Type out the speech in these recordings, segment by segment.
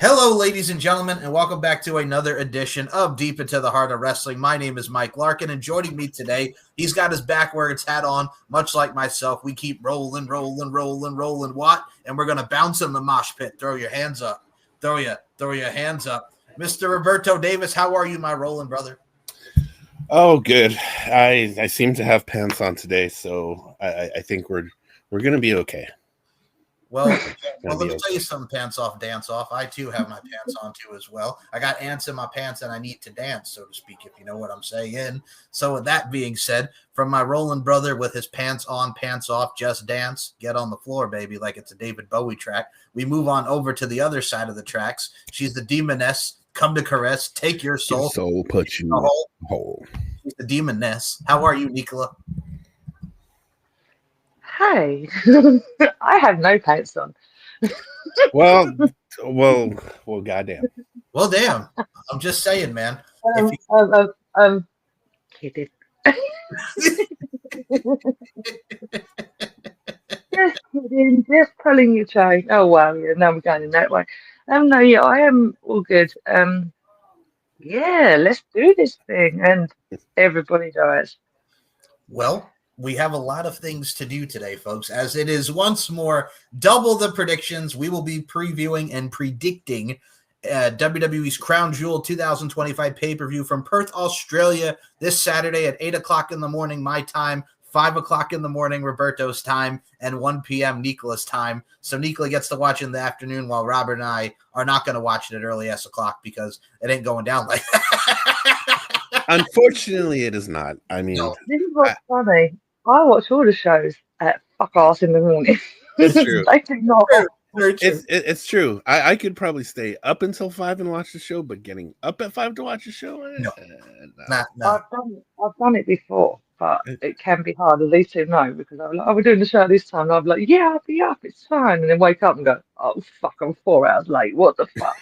Hello, ladies and gentlemen, and welcome back to another edition of Deep Into the Heart of Wrestling. My name is Mike Larkin, and joining me today, he's got his backwards hat on, much like myself. We keep rolling, Watt, and we're going to bounce in the mosh pit. Throw your hands up. Throw your hands up. Mr. Roberto Davis, how are you, my rolling brother? Oh, good. I seem to have pants on today, so I think we're going to be okay. Well, let me tell you something, pants off, dance off. I, too, have my pants on, too, as well. I got ants in my pants, and I need to dance, so to speak, if you know what I'm saying. So with that being said, from my rolling brother with his pants on, pants off, just dance, get on the floor, baby, like it's a David Bowie track, we move on over to the other side of the tracks. She's the demoness, come to caress, take your soul. Your soul put you in a hole. She's the demoness. How are you, Nicola? Hey, I have no pants on. well, goddamn. Well, damn. I'm just saying, man. Kidding. Just kidding. Just pulling your chain. Oh wow, yeah. Now we're going in that way. No, yeah, I am all good. Yeah, let's do this thing, and everybody dies. Well, we have a lot of things to do today, folks, as it is once more double the predictions. We will be previewing and predicting WWE's Crown Jewel 2025 pay-per-view from Perth, Australia this Saturday at 8 o'clock in the morning, my time, 5 o'clock in the morning, Roberto's time, and 1 p.m. Nicola's time. So Nicola gets to watch in the afternoon while Robert and I are not going to watch it at early S o'clock because it ain't going down like that. Unfortunately, it is not. I mean, no. This is what's funny. I watch all the shows at fuck ass in the morning. It's true. They do not. It's true. I could probably stay up until 5 and watch the show, but getting up at 5 to watch the show, no. I've done it before, but it can be hard. At least to know because I'm like, we're doing the show this time. And I'm like, yeah, I'll be up. It's fine. And then wake up and go, oh fuck, I'm 4 hours late. What the fuck?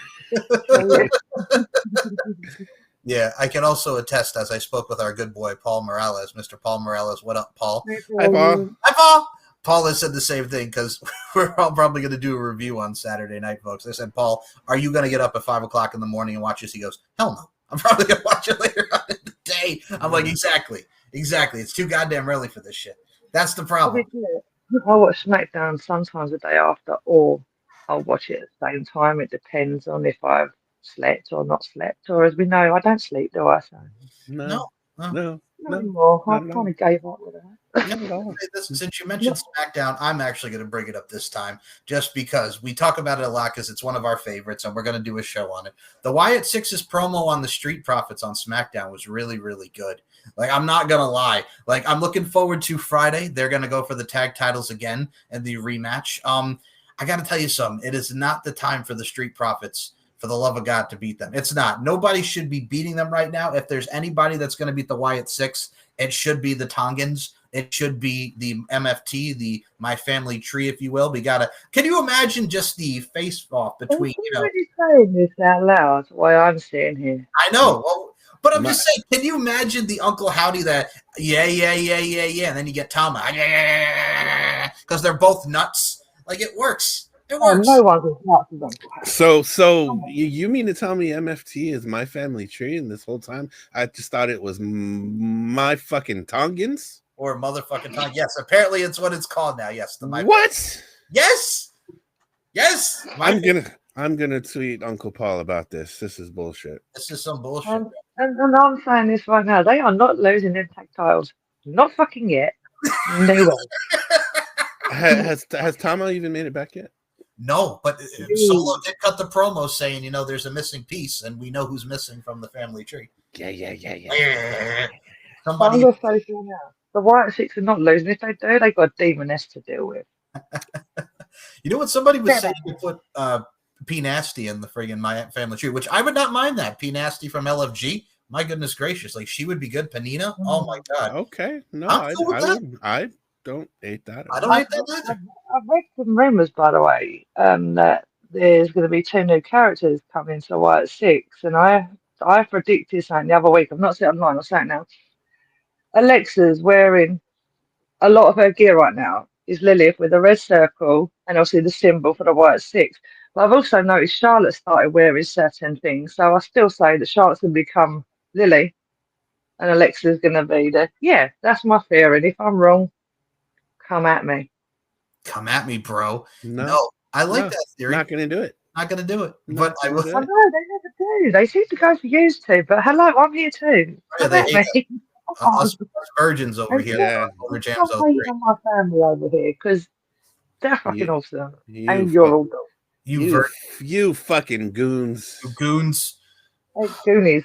Yeah, I can also attest as I spoke with our good boy, Paul Morales. Mr. Paul Morales, what up, Paul? Hi, Paul. Hi, Paul. Paul has said the same thing because we're all probably going to do a review on Saturday night, folks. I said, Paul, are you going to get up at 5 o'clock in the morning and watch this? He goes, hell no. I'm probably going to watch it later on in the day. I'm like, exactly. It's too goddamn early for this shit. That's the problem. I watch SmackDown sometimes the day after, or I'll watch it at the same time. It depends on if I've slept or not slept, or as we know, I don't sleep, do I? So no. Anymore. I kind of gave up with that. Since you mentioned SmackDown, I'm actually going to bring it up this time just because we talk about it a lot because it's one of our favorites and we're going to do a show on it. The Wyatt Six's promo on the Street Profits on SmackDown was really, really good. Like, I'm not going to lie. Like, I'm looking forward to Friday. They're going to go for the tag titles again and the rematch. I got to tell you something. It is not the time for the Street Profits, for the love of God, to beat them. It's not. Nobody should be beating them right now. If there's anybody that's going to beat the Wyatt Six, it should be the Tongans. It should be the MFT, the My Family Tree, if you will. Can you imagine just the face-off between, saying this out loud while I'm sitting here? I know. Well, but I'm just saying, can you imagine the Uncle Howdy that, yeah, and then you get Tama, because they're both nuts. Like, it works. It works. No one can So you mean to tell me MFT is My Family Tree, and this whole time I just thought it was My Fucking Tongans or Motherfucking Tongans? Yes, apparently it's what it's called now. Yes, what? Yes. I'm gonna tweet Uncle Paul about this. This is bullshit. This is some bullshit. And I'm saying this right now. They are not losing their tag titles. Not fucking yet. No way. Has Tama even made it back yet? No, but Solo did cut the promo saying, there's a missing piece, and we know who's missing from the family tree. Yeah. Somebody. The Wyatt Six are not losing. If they do, they got Demoness to deal with. You know what? Somebody was saying to put P Nasty in the friggin' My Family Tree, which I would not mind that. P Nasty from LFG. My goodness gracious, like she would be good. Panina. Oh my god. Okay, no, I don't hate that. I don't hate that either. I've read some rumors, by the way, that there's going to be 2 new characters coming to Wyatt Six, and I predicted something the other week. I've not seen it online. I'll say it now. Alexa's wearing a lot of her gear right now. Is Lilith with a red circle and obviously the symbol for the Wyatt Six. But I've also noticed Charlotte started wearing certain things, so I still say that Charlotte's going to become Lily and Alexa's going to be the. Yeah, that's my theory. And if I'm wrong, come at me. Come at me, bro. No, No, I like that theory. Not gonna do it. Not gonna do it. Not But I will. gonna do I it. know they never do. They seem to go for used to, but hello, I'm here too. Yeah, Come they at hate me. us virgins over And here. Yeah. Over Jams stop 03. hating on my family over here because they're fucking You, awesome. you, And you're fu- all dog. you fucking goons. Goons. Hey, Goonies.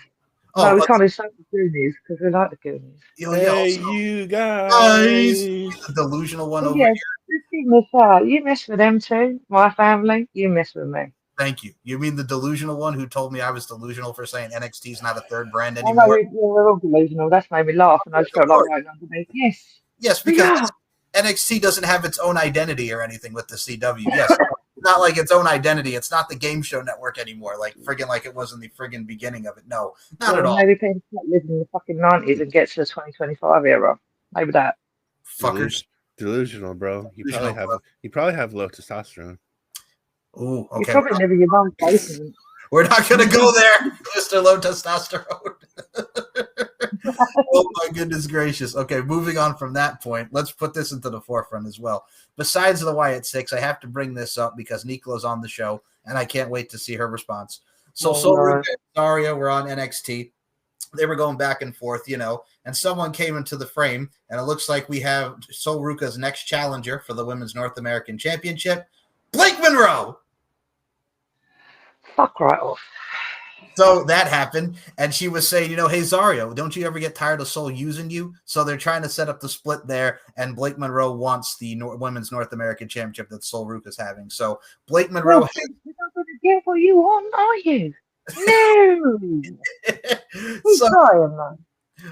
Oh, No, we're trying to say the Goonies because we like the Goonies. Hey, also, you guys, guys. the delusional one But over yeah, here. just keep this out. You mess with them too, my family. You mess with me. Thank you. You mean the delusional one who told me I was delusional for saying NXT is not a third brand I know anymore? we're all delusional. That's made me laugh, and I just felt like writing underneath. Yes. Yes, because NXT doesn't have its own identity or anything with the CW. Yes, not like its own identity. It's not the game show network anymore, like friggin' like it was in the friggin' beginning of it. No, not at all. Maybe people start living in the fucking 90s and get to the 2025 era. Maybe that. Fuckers. Delusional, bro. You probably have low testosterone. Ooh, okay. You're probably living your mom's basement. We're not gonna go there, Mr. Low Testosterone. Oh my goodness gracious. Okay, moving on from that point, let's put this into the forefront as well. Besides the Wyatt Six, I have to bring this up because Nikola's on the show, and I can't wait to see her response. So Sol Ruka and Daria were on NXT. They were going back and forth, and someone came into the frame, and it looks like we have Sol Ruka's next challenger for the Women's North American Championship, Blake Monroe. Fuck right off. So that happened, and she was saying, hey, Zario, don't you ever get tired of Sol using you? So they're trying to set up the split there, and Blake Monroe wants the Women's North American Championship that Sol Ruka's having. So Blake Monroe... You're not going to get what you want, are you? No! So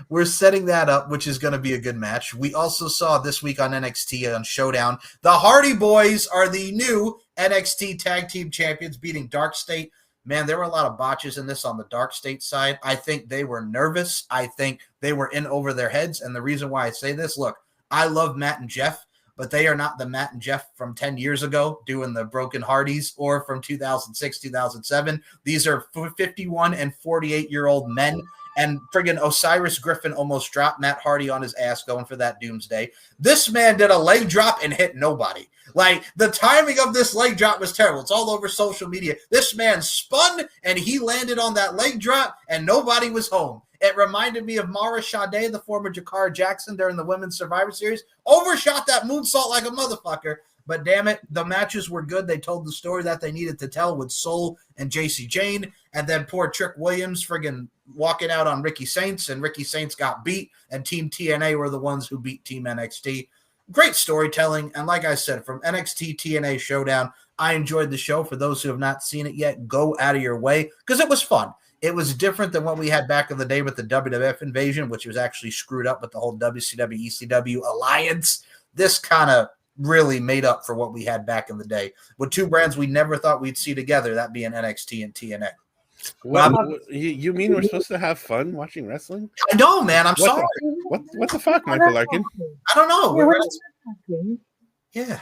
we're setting that up, which is going to be a good match. We also saw this week on NXT on Showdown, the Hardy Boys are the new NXT Tag Team Champions, beating Dark State. Man, there were a lot of botches in this on the Dark State side. I think they were nervous. I think they were in over their heads. And the reason why I say this, look, I love Matt and Jeff, but they are not the Matt and Jeff from 10 years ago doing the Broken Hardys or from 2006, 2007. These are 51 and 48-year-old men. And friggin' Osiris Griffin almost dropped Matt Hardy on his ass going for that doomsday. This man did a leg drop and hit nobody. Like, the timing of this leg drop was terrible. It's all over social media. This man spun, and he landed on that leg drop, and nobody was home. It reminded me of Mara Sade, the former Jakara Jackson during the Women's Survivor Series. Overshot that moonsault like a motherfucker. But damn it, the matches were good. They told the story that they needed to tell with Soul and JC Jane. And then poor Trick Williams friggin' walking out on Ricky Saints, and Ricky Saints got beat, and Team TNA were the ones who beat Team NXT. Great storytelling. And like I said, from NXT TNA Showdown, I enjoyed the show. For those who have not seen it yet, go out of your way because it was fun. It was different than what we had back in the day with the WWF invasion, which was actually screwed up with the whole WCW, ECW alliance. This kind of really made up for what we had back in the day with two brands we never thought we'd see together, that being NXT and TNA. You mean we're supposed to have fun watching wrestling? I know, man. I'm sorry. What the fuck, Michael Larkin? I don't know. Yeah.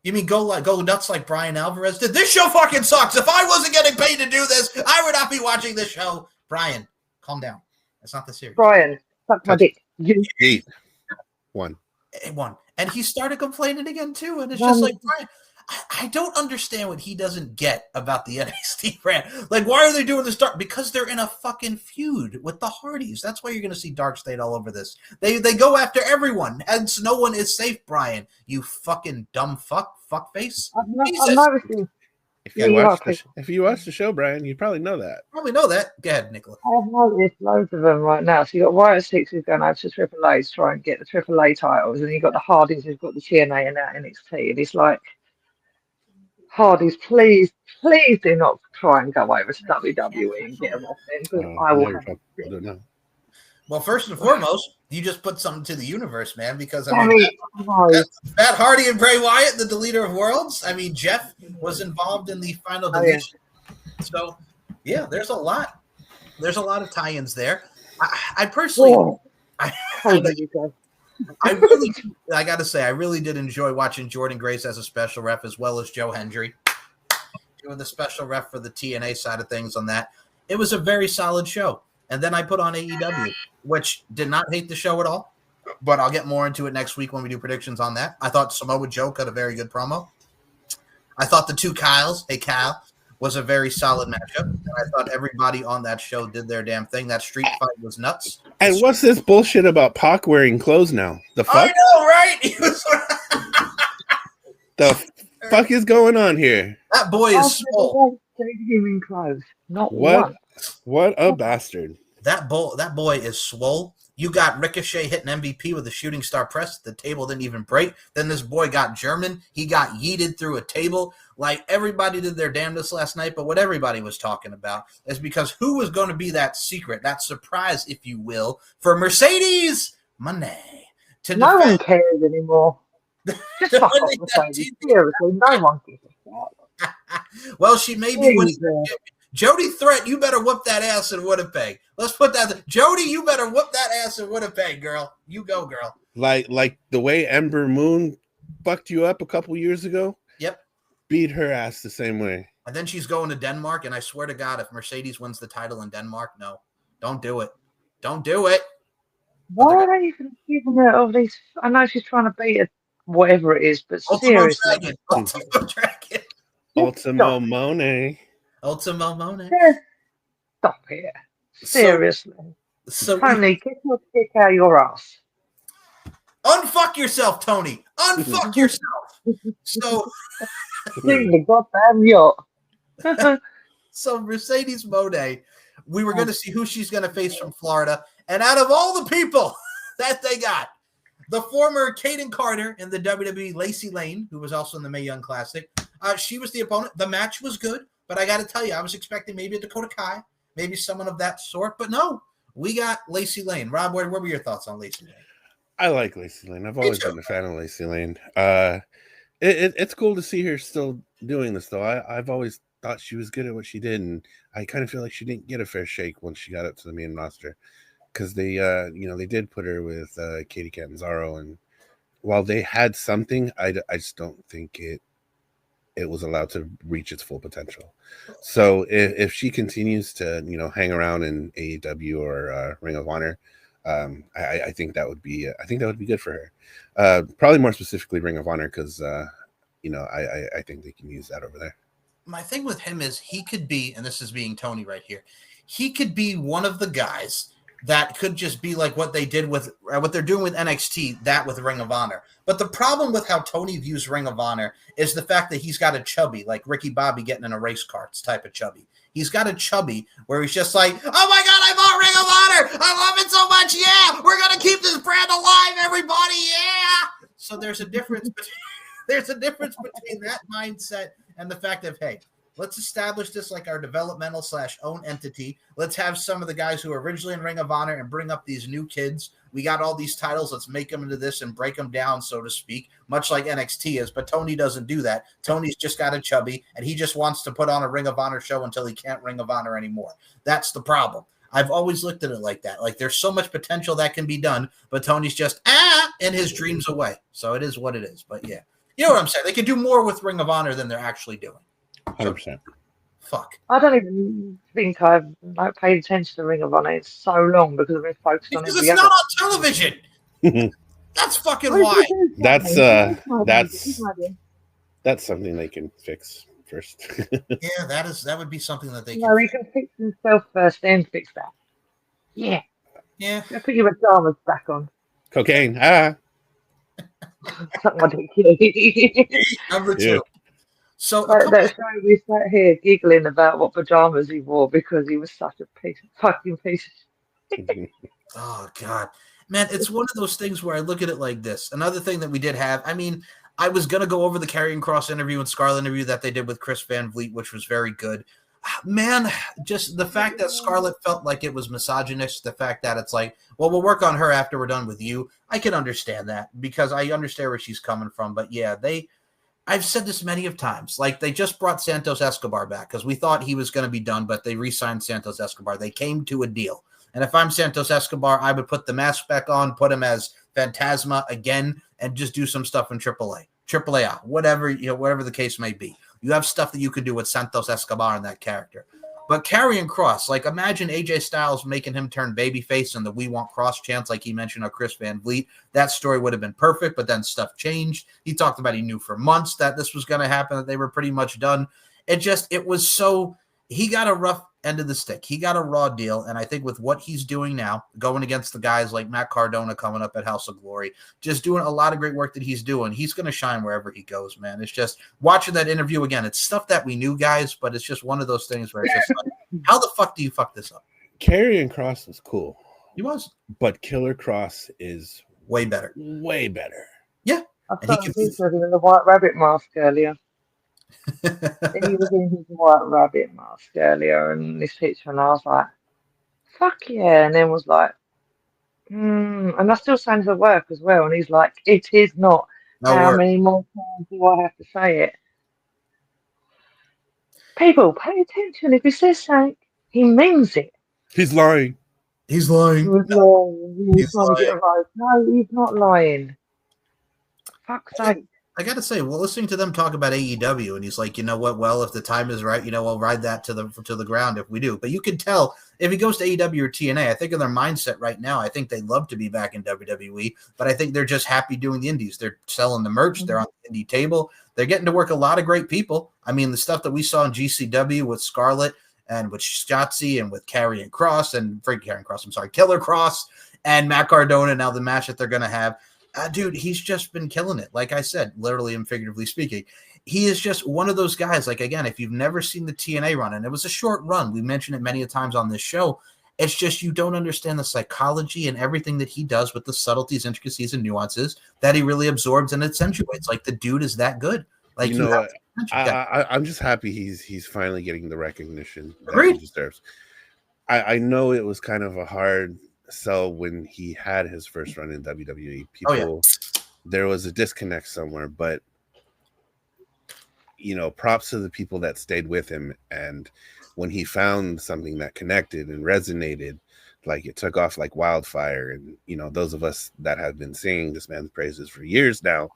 You mean go nuts like Brian Alvarez did? This show fucking sucks. If I wasn't getting paid to do this, I would not be watching this show. Brian, calm down. That's not the series. Brian, suck my dick. 8-1. And he started complaining again too. And it's just like, Brian, I don't understand what he doesn't get about the NXT brand. Like, why are they doing this dark? Because they're in a fucking feud with the Hardys. That's why you're going to see Dark State all over this. They go after everyone. Hence, no one is safe, Brian. You fucking dumb fuckface. If you watch the show, Brian, you probably know that. Probably know that. Go ahead, Nicola. I've noticed loads of them right now. So you got Wyatt Six who's going over to Triple A to try and get the Triple A titles, and you got the Hardys who've got the TNA and that NXT. And it's like, Hardys, please do not try and go over to WWE and get them off them. I will. I don't know. Well, first and foremost, you just put something to the universe, man, because Matt Hardy and Bray Wyatt, the Deleter of Worlds. I mean, Jeff was involved in the final deletion. Yeah. So, yeah, there's a lot. There's a lot of tie-ins there. I personally, I got to say, I really did enjoy watching Jordan Grace as a special ref as well as Joe Hendry. with the special ref for the TNA side of things on that. It was a very solid show. And then I put on AEW, which did not hate the show at all. But I'll get more into it next week when we do predictions on that. I thought Samoa Joe cut a very good promo. I thought the two Kyles, hey Kyle, was a very solid matchup. And I thought everybody on that show did their damn thing. That street fight was nuts. And what's this bullshit about Pac wearing clothes now? The fuck? I know, right? He was the fuck is going on here? That boy is swole. Him in clothes. Not What? one. What a bastard! That boy is swole. You got Ricochet hitting MVP with a shooting star press. The table didn't even break. Then this boy got German. He got yeeted through a table. Like, everybody did their damnedest last night, but what everybody was talking about is because who was going to be that secret, that surprise, if you will, for Mercedes Money to No defend. one cares anymore. Just fuck off, Mercedes. Seriously, no one gives a fuck. Well, she may be winning. Jody Threat, you better whoop that ass in Winnipeg. Let's put that. Jody, you better whoop that ass in Winnipeg, girl. You go, girl. Like the way Ember Moon fucked you up a couple years ago. Yep. Beat her ass the same way. And then she's going to Denmark, and I swear to God, if Mercedes wins the title in Denmark, no, don't do it. Don't do it. Why are they even giving her all these? I know she's trying to beat it, whatever it is, but Ultimo seriously. Dragon. Ultimo Dragon. Ultimo Monet. Ultimo Monet. Stop it. Seriously. So Tony, get your dick out of your ass. unfuck yourself, Tony. Unfuck yourself. So Sing the goddamn yacht. So Mercedes Monet, we were going to see who she's going to face from Florida. And out of all the people that they got, the former Kaden Carter in the WWE, Lacey Lane, who was also in the Mae Young Classic, she was the opponent. The match was good, but I got to tell you, I was expecting maybe a Dakota Kai, maybe someone of that sort. But no, we got Lacey Lane. Rob, what were your thoughts on Lacey Lane? I like Lacey Lane. I've always been a fan of Lacey Lane. It's cool to see her still doing this, though. I've always thought she was good at what she did, and I kind of feel like she didn't get a fair shake once she got up to the main roster, because they did put her with Katie Catanzaro, and while they had something, I just don't think it was allowed to reach its full potential. So if she continues to hang around in AEW or Ring of Honor, I think that would be good for her. Probably more specifically Ring of Honor, because I think they can use that over there. My thing with him is he could be, and this is being Tony right here, he could be one of the guys that could just be like what they did with what they're doing with NXT, that with Ring of Honor. But the problem with how Tony views Ring of Honor is the fact that he's got a chubby, like Ricky Bobby getting in a race carts type of chubby. He's got a chubby where he's just like, oh my God, I bought Ring of Honor. I love it so much. Yeah, we're going to keep this brand alive, everybody. Yeah. So there's a difference between that mindset and the fact of, hey, let's establish this like our developmental / own entity. Let's have some of the guys who are originally in Ring of Honor and bring up these new kids. We got all these titles. Let's make them into this and break them down, so to speak, much like NXT is. But Tony doesn't do that. Tony's just got a chubby, and he just wants to put on a Ring of Honor show until he can't Ring of Honor anymore. That's the problem. I've always looked at it like that. Like, there's so much potential that can be done, but Tony's just, and his dreams away. So it is what it is. But yeah, you know what I'm saying? They could do more with Ring of Honor than they're actually doing. 100%. Fuck. I don't even think I've paid attention to Ring of Honor in so long because I've been focused on it. Because it's not on television. That's fucking why. That's something they can fix first. Yeah, that would be something that they can. No, he can fix himself first, then fix that. Yeah. Yeah. Put your pajamas back on. Cocaine. Suck my dick. Number 2. Yeah. So That's why we sat here giggling about what pajamas he wore because he was such a fucking piece of shit. Oh God, man, it's one of those things where I look at it like this. Another thing that we did have, I mean, I was gonna go over the Karrion Kross interview and Scarlett interview that they did with Chris Van Vliet, which was very good. Man, just the fact that Scarlett felt like it was misogynist, the fact that it's like, well, we'll work on her after we're done with you. I can understand that because I understand where she's coming from. But yeah, I've said this many of times. Like, they just brought Santos Escobar back because we thought he was going to be done, but they re-signed Santos Escobar. They came to a deal. And if I'm Santos Escobar, I would put the mask back on, put him as Phantasma again, and just do some stuff in AAA. AAA, whatever, whatever the case may be. You have stuff that you could do with Santos Escobar and that character. But Karrion Kross, like imagine AJ Styles making him turn babyface and the "We Want Cross" chants, like he mentioned, of Chris Van Vliet. That story would have been perfect, but then stuff changed. He talked about he knew for months that this was going to happen, that they were pretty much done. It was so, he got a rough end of the stick. He got a raw deal, and I think with what he's doing now, going against the guys like Matt Cardona coming up at House of Glory, just doing a lot of great work that he's doing, he's going to shine wherever he goes, man. It's just watching that interview again. It's stuff that we knew, guys, but it's just one of those things where it's just like, how the fuck do you fuck this up? Karrion Kross was cool. He was. But Killer Kross is way better. Way better. Yeah. I thought he was in the White Rabbit mask earlier. He was in his White Rabbit mask earlier in this picture, and I was like, fuck yeah. And then was like, and I still saying the work as well. And he's like, it is not. How many more times do I have to say it? People, pay attention. If he says something, he means it. He's lying. He's lying. He's lying. He's trying to get a vote. No, he's not lying. Fuck's sake. I got to say, well, listening to them talk about AEW, and he's like, you know what? Well, if the time is right, I'll ride that to the ground if we do. But you can tell if he goes to AEW or TNA, I think in their mindset right now, I think they love to be back in WWE, but I think they're just happy doing the indies. They're selling the merch. They're on the indie table. They're getting to work a lot of great people. I mean, the stuff that we saw in GCW with Scarlett and with Shotzi and with Killer Kross, and Matt Cardona, now the match that they're going to have. Dude, he's just been killing it. Like I said, literally and figuratively speaking, he is just one of those guys. Like, again, if you've never seen the TNA run, and it was a short run, we mentioned it many a times on this show, it's just you don't understand the psychology and everything that he does with the subtleties, intricacies, and nuances that he really absorbs and accentuates. Like, the dude is that good. Like, I'm just happy he's finally getting the recognition that he deserves. I know it was kind of a hard sell when he had his first run in WWE. There was a disconnect somewhere, but props to the people that stayed with him, and when he found something that connected and resonated, like it took off like wildfire. And those of us that have been singing this man's praises for years now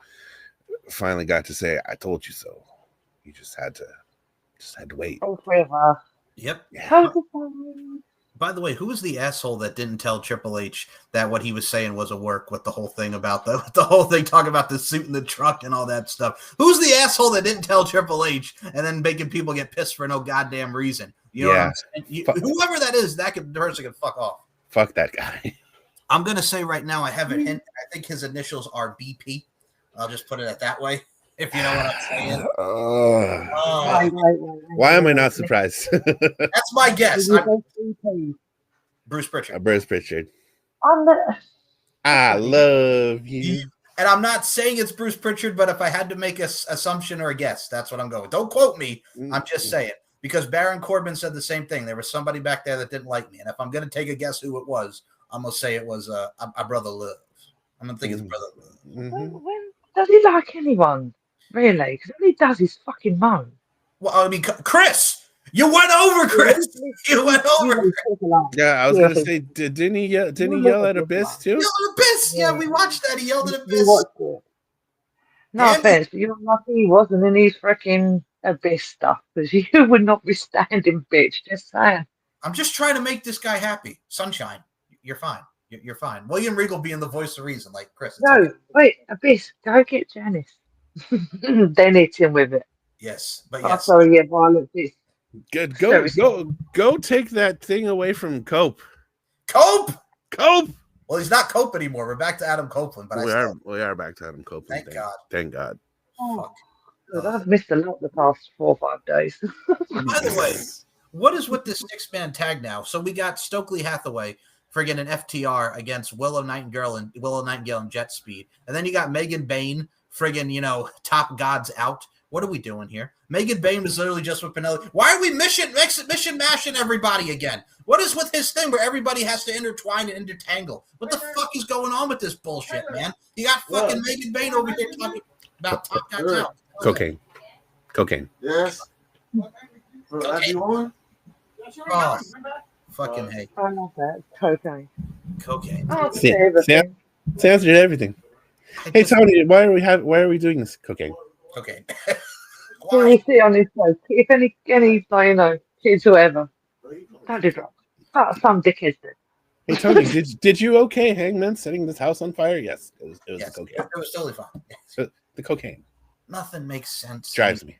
finally got to say, I told you so. You just had to wait. Oh, forever. Yep. Yeah. By the way, who was the asshole that didn't tell Triple H that what he was saying was a work with the whole thing about the whole thing talking about the suit in the truck and all that stuff? Who's the asshole that didn't tell Triple H and then making people get pissed for no goddamn reason? You know what I'm saying? Whoever that is, the person can fuck off. Fuck that guy. I'm going to say right now, I have a hint. I think his initials are BP. I'll just put it that way, if you know what I'm saying. Why am I not surprised? That's my guess. Bruce Pritchard. Bruce Pritchard. I love you. And I'm not saying it's Bruce Pritchard, but if I had to make an assumption or a guess, that's what I'm going. Don't quote me. I'm just saying. Because Baron Corbin said the same thing. There was somebody back there that didn't like me. And if I'm going to take a guess who it was, I'm going to say it was a Brother Love. I'm going to think it's Brother Love. When does he like anyone? Really? Because all he does is fucking moan. Well, I mean, Chris, you went over, Chris. You went over. Yeah, I was going to say, didn't he yell at Abyss too? He yelled at Abyss. Yeah, we watched that. He yelled at Abyss. No offense, but you're lucky he wasn't in his freaking Abyss stuff, because you would not be standing, bitch. Just saying. I'm just trying to make this guy happy. Sunshine, you're fine. You're fine. William Regal being the voice of reason, like Chris. No, okay. Wait, Abyss, go get Janice. Then hit him with it. Yes, but yes. Oh, sorry, yeah, violence is. Good. Go take that thing away from Cope. Cope. Well, he's not Cope anymore. We're back to Adam Copeland. But we are back to Adam Copeland. Thank God. Oh, God, I've missed a lot the past 4 or 5 days. By the way, what is with this 6-man tag now? So we got Stokely Hathaway friggin' an FTR against Willow Nightingale and Jet Speed. And then you got Megan Bayne, friggin', Top Gods out. What are we doing here? Megan Bayne was literally just with Penelope. Why are we mission mashing everybody again? What is with his thing where everybody has to intertwine and intertangle? What the fuck is going on with this bullshit, man? You got fucking Megan Bayne over here talking about Top Gods out. Cocaine. Yes. Everyone? Oh, fucking hey. I love that. Cocaine. Cocaine. Sam answered everything. Hey Tony, why are we doing this cocaine? Okay. Can you see on this show? If any kids or whatever, don't do drugs. Oh, some dickheads do. Hey Tony, did you okay Hangman setting this house on fire? Yes, it was Yes, the cocaine. it was totally fine. The cocaine Nothing makes sense. drives me.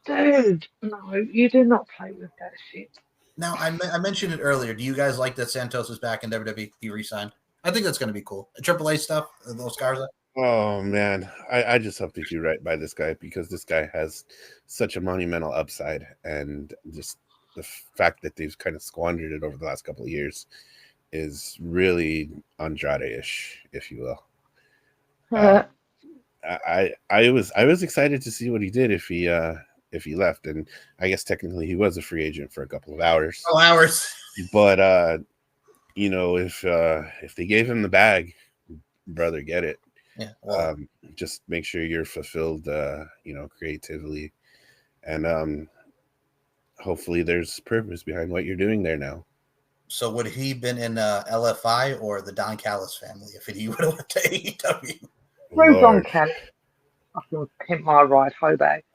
Dude, no, you do not play with that shit. Now, I mentioned it earlier. Do you guys like that Santos is back in WWE? He re-signed. I think that's going to be cool. AAA stuff, those Garza. Oh man, I just hope they do right by this guy because this guy has such a monumental upside, and just the fact that they've kind of squandered it over the last couple of years is really Andrade-ish, if you will. I was excited to see what he did if he left, and I guess technically he was a free agent for a couple of hours. But if they gave him the bag, brother, get it. Yeah. Well, just make sure you're fulfilled, creatively, and hopefully there's purpose behind what you're doing there now. So would he been in LFI or the Don Callis family if he would have went to AEW? Where's Don Callis? I can pimp my ride home bag.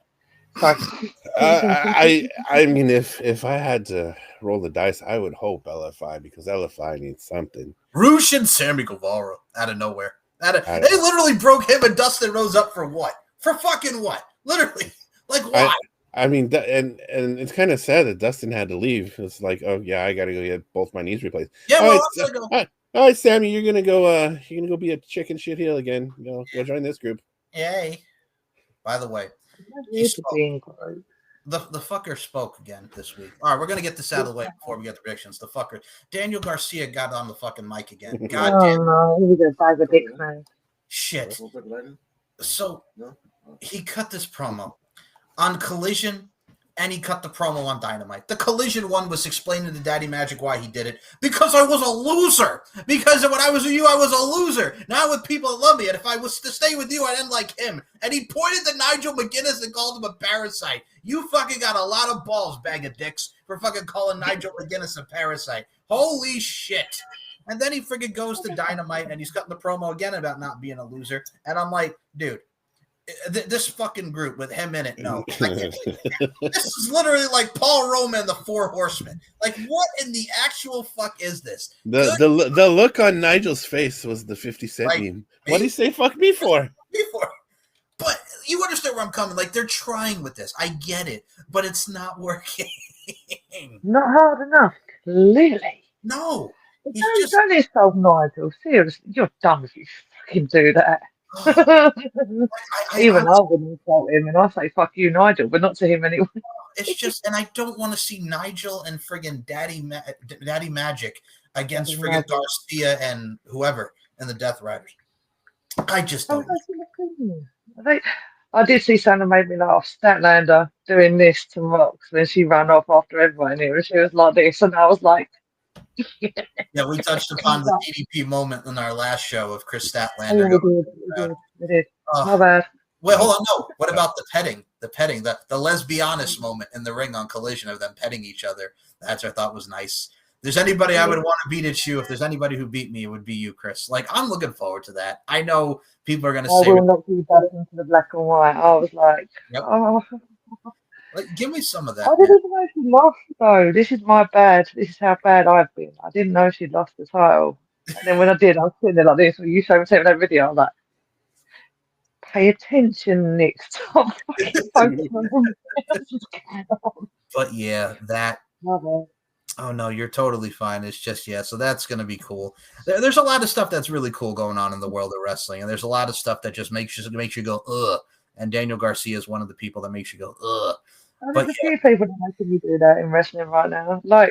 Sorry. I mean, if I had to roll the dice, I would hope LFI because LFI needs something. Roosh and Sammy Guevara out of nowhere. They literally broke him and Dustin Rhodes up for what? For fucking what? Literally, like why? I mean, and it's kind of sad that Dustin had to leave. It's like, oh yeah, I got to go get both my knees replaced. Yeah, well, I'm gonna go. All right, Sammy, you're gonna go be a chicken shit heel again. Go join this group. Yay! By the way, the fucker spoke again this week. All right, we're gonna get this out of the way before we get the predictions. The fucker, Daniel Garcia, got on the fucking mic again. God damn. No, he was a bag of dicks, man. Shit. So he cut this promo on Collision, and he cut the promo on Dynamite. The Collision one was explaining to Daddy Magic why he did it. Because I was a loser. Because when I was with you, I was a loser. Now with people that love me, and if I was to stay with you, I'd end like him. And he pointed to Nigel McGuinness and called him a parasite. You fucking got a lot of balls, bag of dicks, for fucking calling Nigel McGuinness a parasite. Holy shit. And then he friggin' goes to Dynamite, and he's cutting the promo again about not being a loser. And I'm like, dude, this fucking group with him in it, no. This is literally like Paul Roman, the Four Horsemen. Like, what in the actual fuck is this? The look on Nigel's face was the 50 Cent meme. What did he say fuck me for? But you understand where I'm coming. Like, they're trying with this. I get it, but it's not working. Not hard enough, clearly. No. Don't insult Nigel. Seriously, you're dumb if you fucking do that. Even I wouldn't insult him, and I say fuck you, Nigel, but not to him anyway. It's just, and I don't want to see Nigel and friggin' Daddy Magic against friggin' Garcia and whoever and the Death Riders. I just don't. I did see something that made me laugh. Statlander doing this to Mox when she ran off after everyone here, and she was like this, and I was like. Yeah, we touched upon the DDP moment in our last show of Chris Statlander. We did. My bad. Wait, hold on. No. What about the petting? The lesbianist moment in the ring on Collision of them petting each other. That's what I thought was nice. If there's anybody I would want to beat at you, if there's anybody who beat me, it would be you, Chris. Like, I'm looking forward to that. I know people are going to say. I will not be back into the black and white. I was like, yep. Oh. Like, give me some of that. I didn't even know she lost, though. This is my bad. This is how bad I've been. I didn't know she'd lost the title. And then when I did, I was sitting there like this. When you showed me that video, I was like, pay attention next time. But yeah, that. Oh, no, you're totally fine. It's just, yeah, so that's going to be cool. There's a lot of stuff that's really cool going on in the world of wrestling, and there's a lot of stuff that just makes you go, ugh. And Daniel Garcia is one of the people that makes you go, ugh. There's a few people that making me do that in wrestling right now. Like,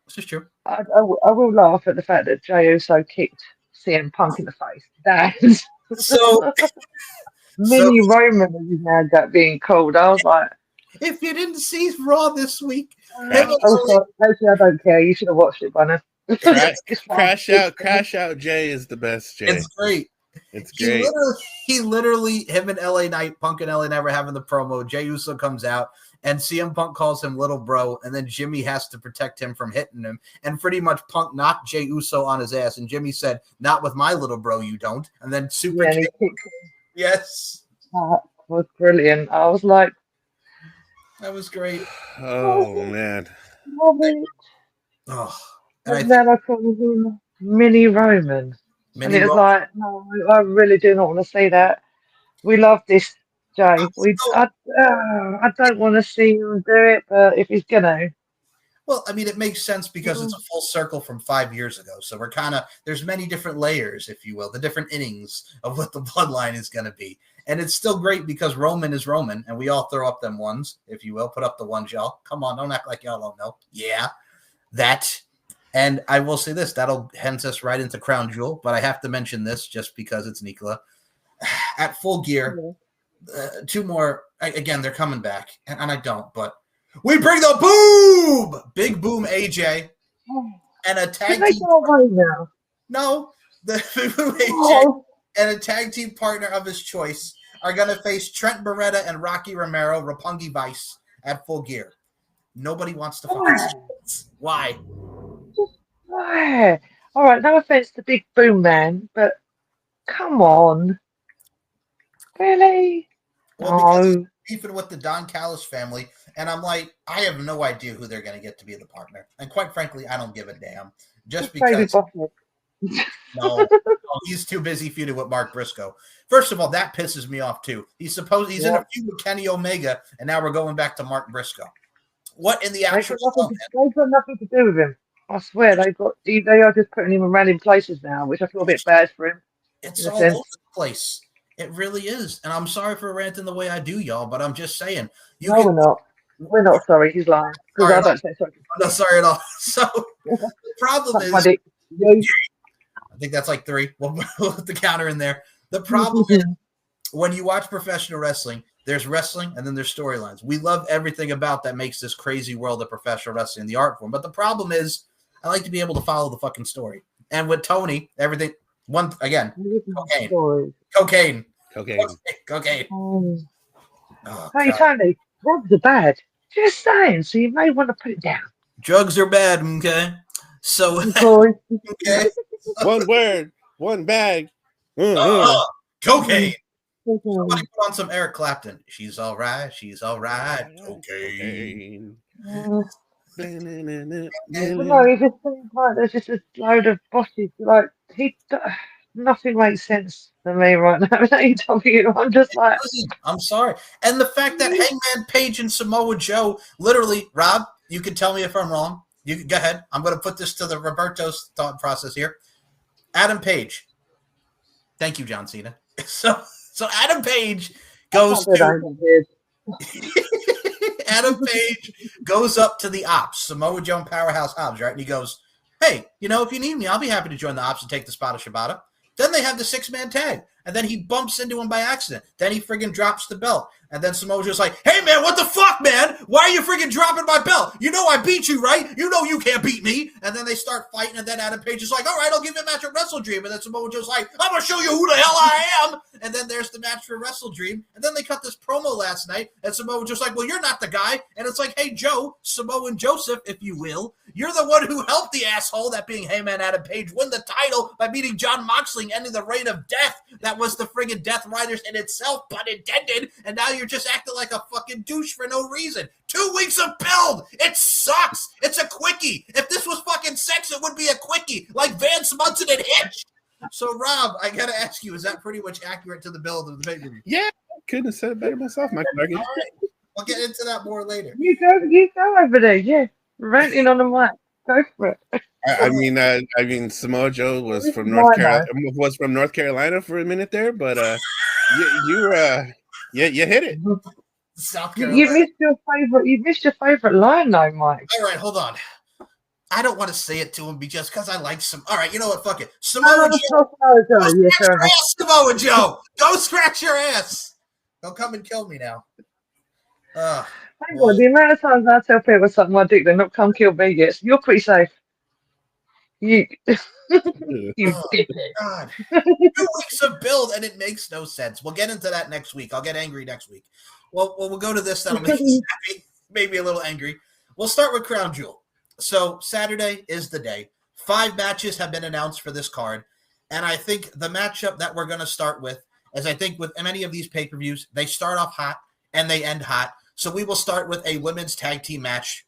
this is true. I will laugh at the fact that Jey Uso kicked CM Punk in the face. That's so Mini Roman is now being called. I was like, if you didn't see Raw this week, actually, I don't care. You should have watched it by now. Crash out Jay is the best. Jay, it's great. It's great. He literally, him and LA Knight, Punk and LA Knight were having the promo. Jey Uso comes out, and CM Punk calls him little bro, and then Jimmy has to protect him from hitting him. And pretty much Punk knocked Jey Uso on his ass, and Jimmy said, "Not with my little bro, you don't." And then super kick. Yes. That was brilliant. I was like, that was great. Oh, man. Love it. Oh. And then I called him Mini Roman. And it was like, no, I really do not want to see that. We love this, Jay. I don't want to see him do it, but if he's gonna. Well, I mean, it makes sense because it's a full circle from 5 years ago. So we're there's many different layers, if you will, the different innings of what the bloodline is going to be. And it's still great because Roman is Roman, and we all throw up them ones, if you will. Put up the ones, y'all. Come on, don't act like y'all don't know. Yeah, that. And I will say this, that'll hence us right into Crown Jewel, but I have to mention this just because it's Nicola. At Full Gear, two more, again, they're coming back, and I don't, but we bring the boom! Big Boom AJ and a tag team partner. No, the Boom AJ and a tag team partner of his choice are going to face Trent Beretta and Rocky Romero, Roppongi Vice, at Full Gear. Nobody wants to fucking see this. Why? Why? All right, no offense to Big Boom Man, but come on. Really? Well, because he's beefing with the Don Callis family, and I'm like, I have no idea who they're going to get to be the partner. And quite frankly, I don't give a damn. Just because. No, he's too busy feuding with Mark Briscoe. First of all, that pisses me off too. He's in a feud with Kenny Omega, and now we're going back to Mark Briscoe. What in the actual? They've got nothing to do with him. I swear they are just putting him around in places now, which I feel a bit bad for him. It's all over the place. It really is. And I'm sorry for ranting the way I do, y'all, but I'm just saying. We're not. We're not sorry. He's lying. Because I don't say sorry. I'm not sorry at all. So the problem is, I think that's like 3. We'll put the counter in there. The problem is when you watch professional wrestling, there's wrestling and then there's storylines. We love everything about that makes this crazy world of professional wrestling, the art form. But the problem is I like to be able to follow the fucking story. And with Tony, everything, cocaine. Hey, Tony, drugs are bad. Just saying, so you may want to put it down. Drugs are bad, okay? So, okay. One word, one bag. Cocaine. Somebody put on some Eric Clapton. She's all right. She's all right. Cocaine. No, it just seems like there's just a load of bosses. Like nothing makes sense to me right now. I'm just like, I'm sorry. And the fact that Hangman Page and Samoa Joe, literally, Rob, you can tell me if I'm wrong. You can go ahead. I'm going to put this to the Roberto's thought process here. Adam Page. Thank you, John Cena. So Adam Page goes to Adam Page goes up to the Ops, Samoa Joe Powerhouse Ops, right? And he goes, hey, if you need me, I'll be happy to join the Ops and take the spot of Shibata. Then they have the 6-man tag. And then he bumps into him by accident. Then he friggin' drops the belt. And then Samoa Joe's like, hey, man, what the fuck, man? Why are you friggin' dropping my belt? You know I beat you, right? You know you can't beat me. And then they start fighting. And then Adam Page is like, all right, I'll give you a match at Wrestle Dream. And then Samoa Joe's like, I'm going to show you who the hell I am. And then there's the match for Wrestle Dream. And then they cut this promo last night. And Samoa Joe's like, well, you're not the guy. And it's like, hey, Joe, Samoan Joseph, if you will. You're the one who helped the asshole, that being Heyman Adam Page, win the title by beating Jon Moxley and ending the reign of death. That was the friggin' Death Riders in itself, pun intended. And now you're just acting like a fucking douche for no reason. 2 weeks of build. It sucks. It's a quickie. If this was fucking sex, it would be a quickie, like Vance Munson and Hitch. So, Rob, I got to ask you, is that pretty much accurate to the build of the pay-per-view? Yeah, I couldn't have said it better myself, Michael Duggan. All right. We'll get into that more later. You go over there, yeah. Ranting on the mic. Go for it. I mean, Samoa Joe was from North Carolina for a minute there, but you hit it. South Carolina. You missed your favorite line, though, Mike. All right, hold on. I don't want to say it to him just because I like some. All right, you know what? Fuck it. Samoa Joe. Samoa Joe. Go scratch your ass. Don't come and kill me now. Hang on, the amount of times I tell people something I do, they're not come kill me yet. You're pretty safe. You, you Oh, dickhead. God. 2 weeks of build, and it makes no sense. We'll get into that next week. I'll get angry next week. Well, we'll go to this. That'll make you happy, maybe a little angry. We'll start with Crown Jewel. So Saturday is the day. 5 matches have been announced for this card. And I think the matchup that we're going to start with is I think with many of these pay-per-views, they start off hot and they end hot. So we will start with a women's tag team match.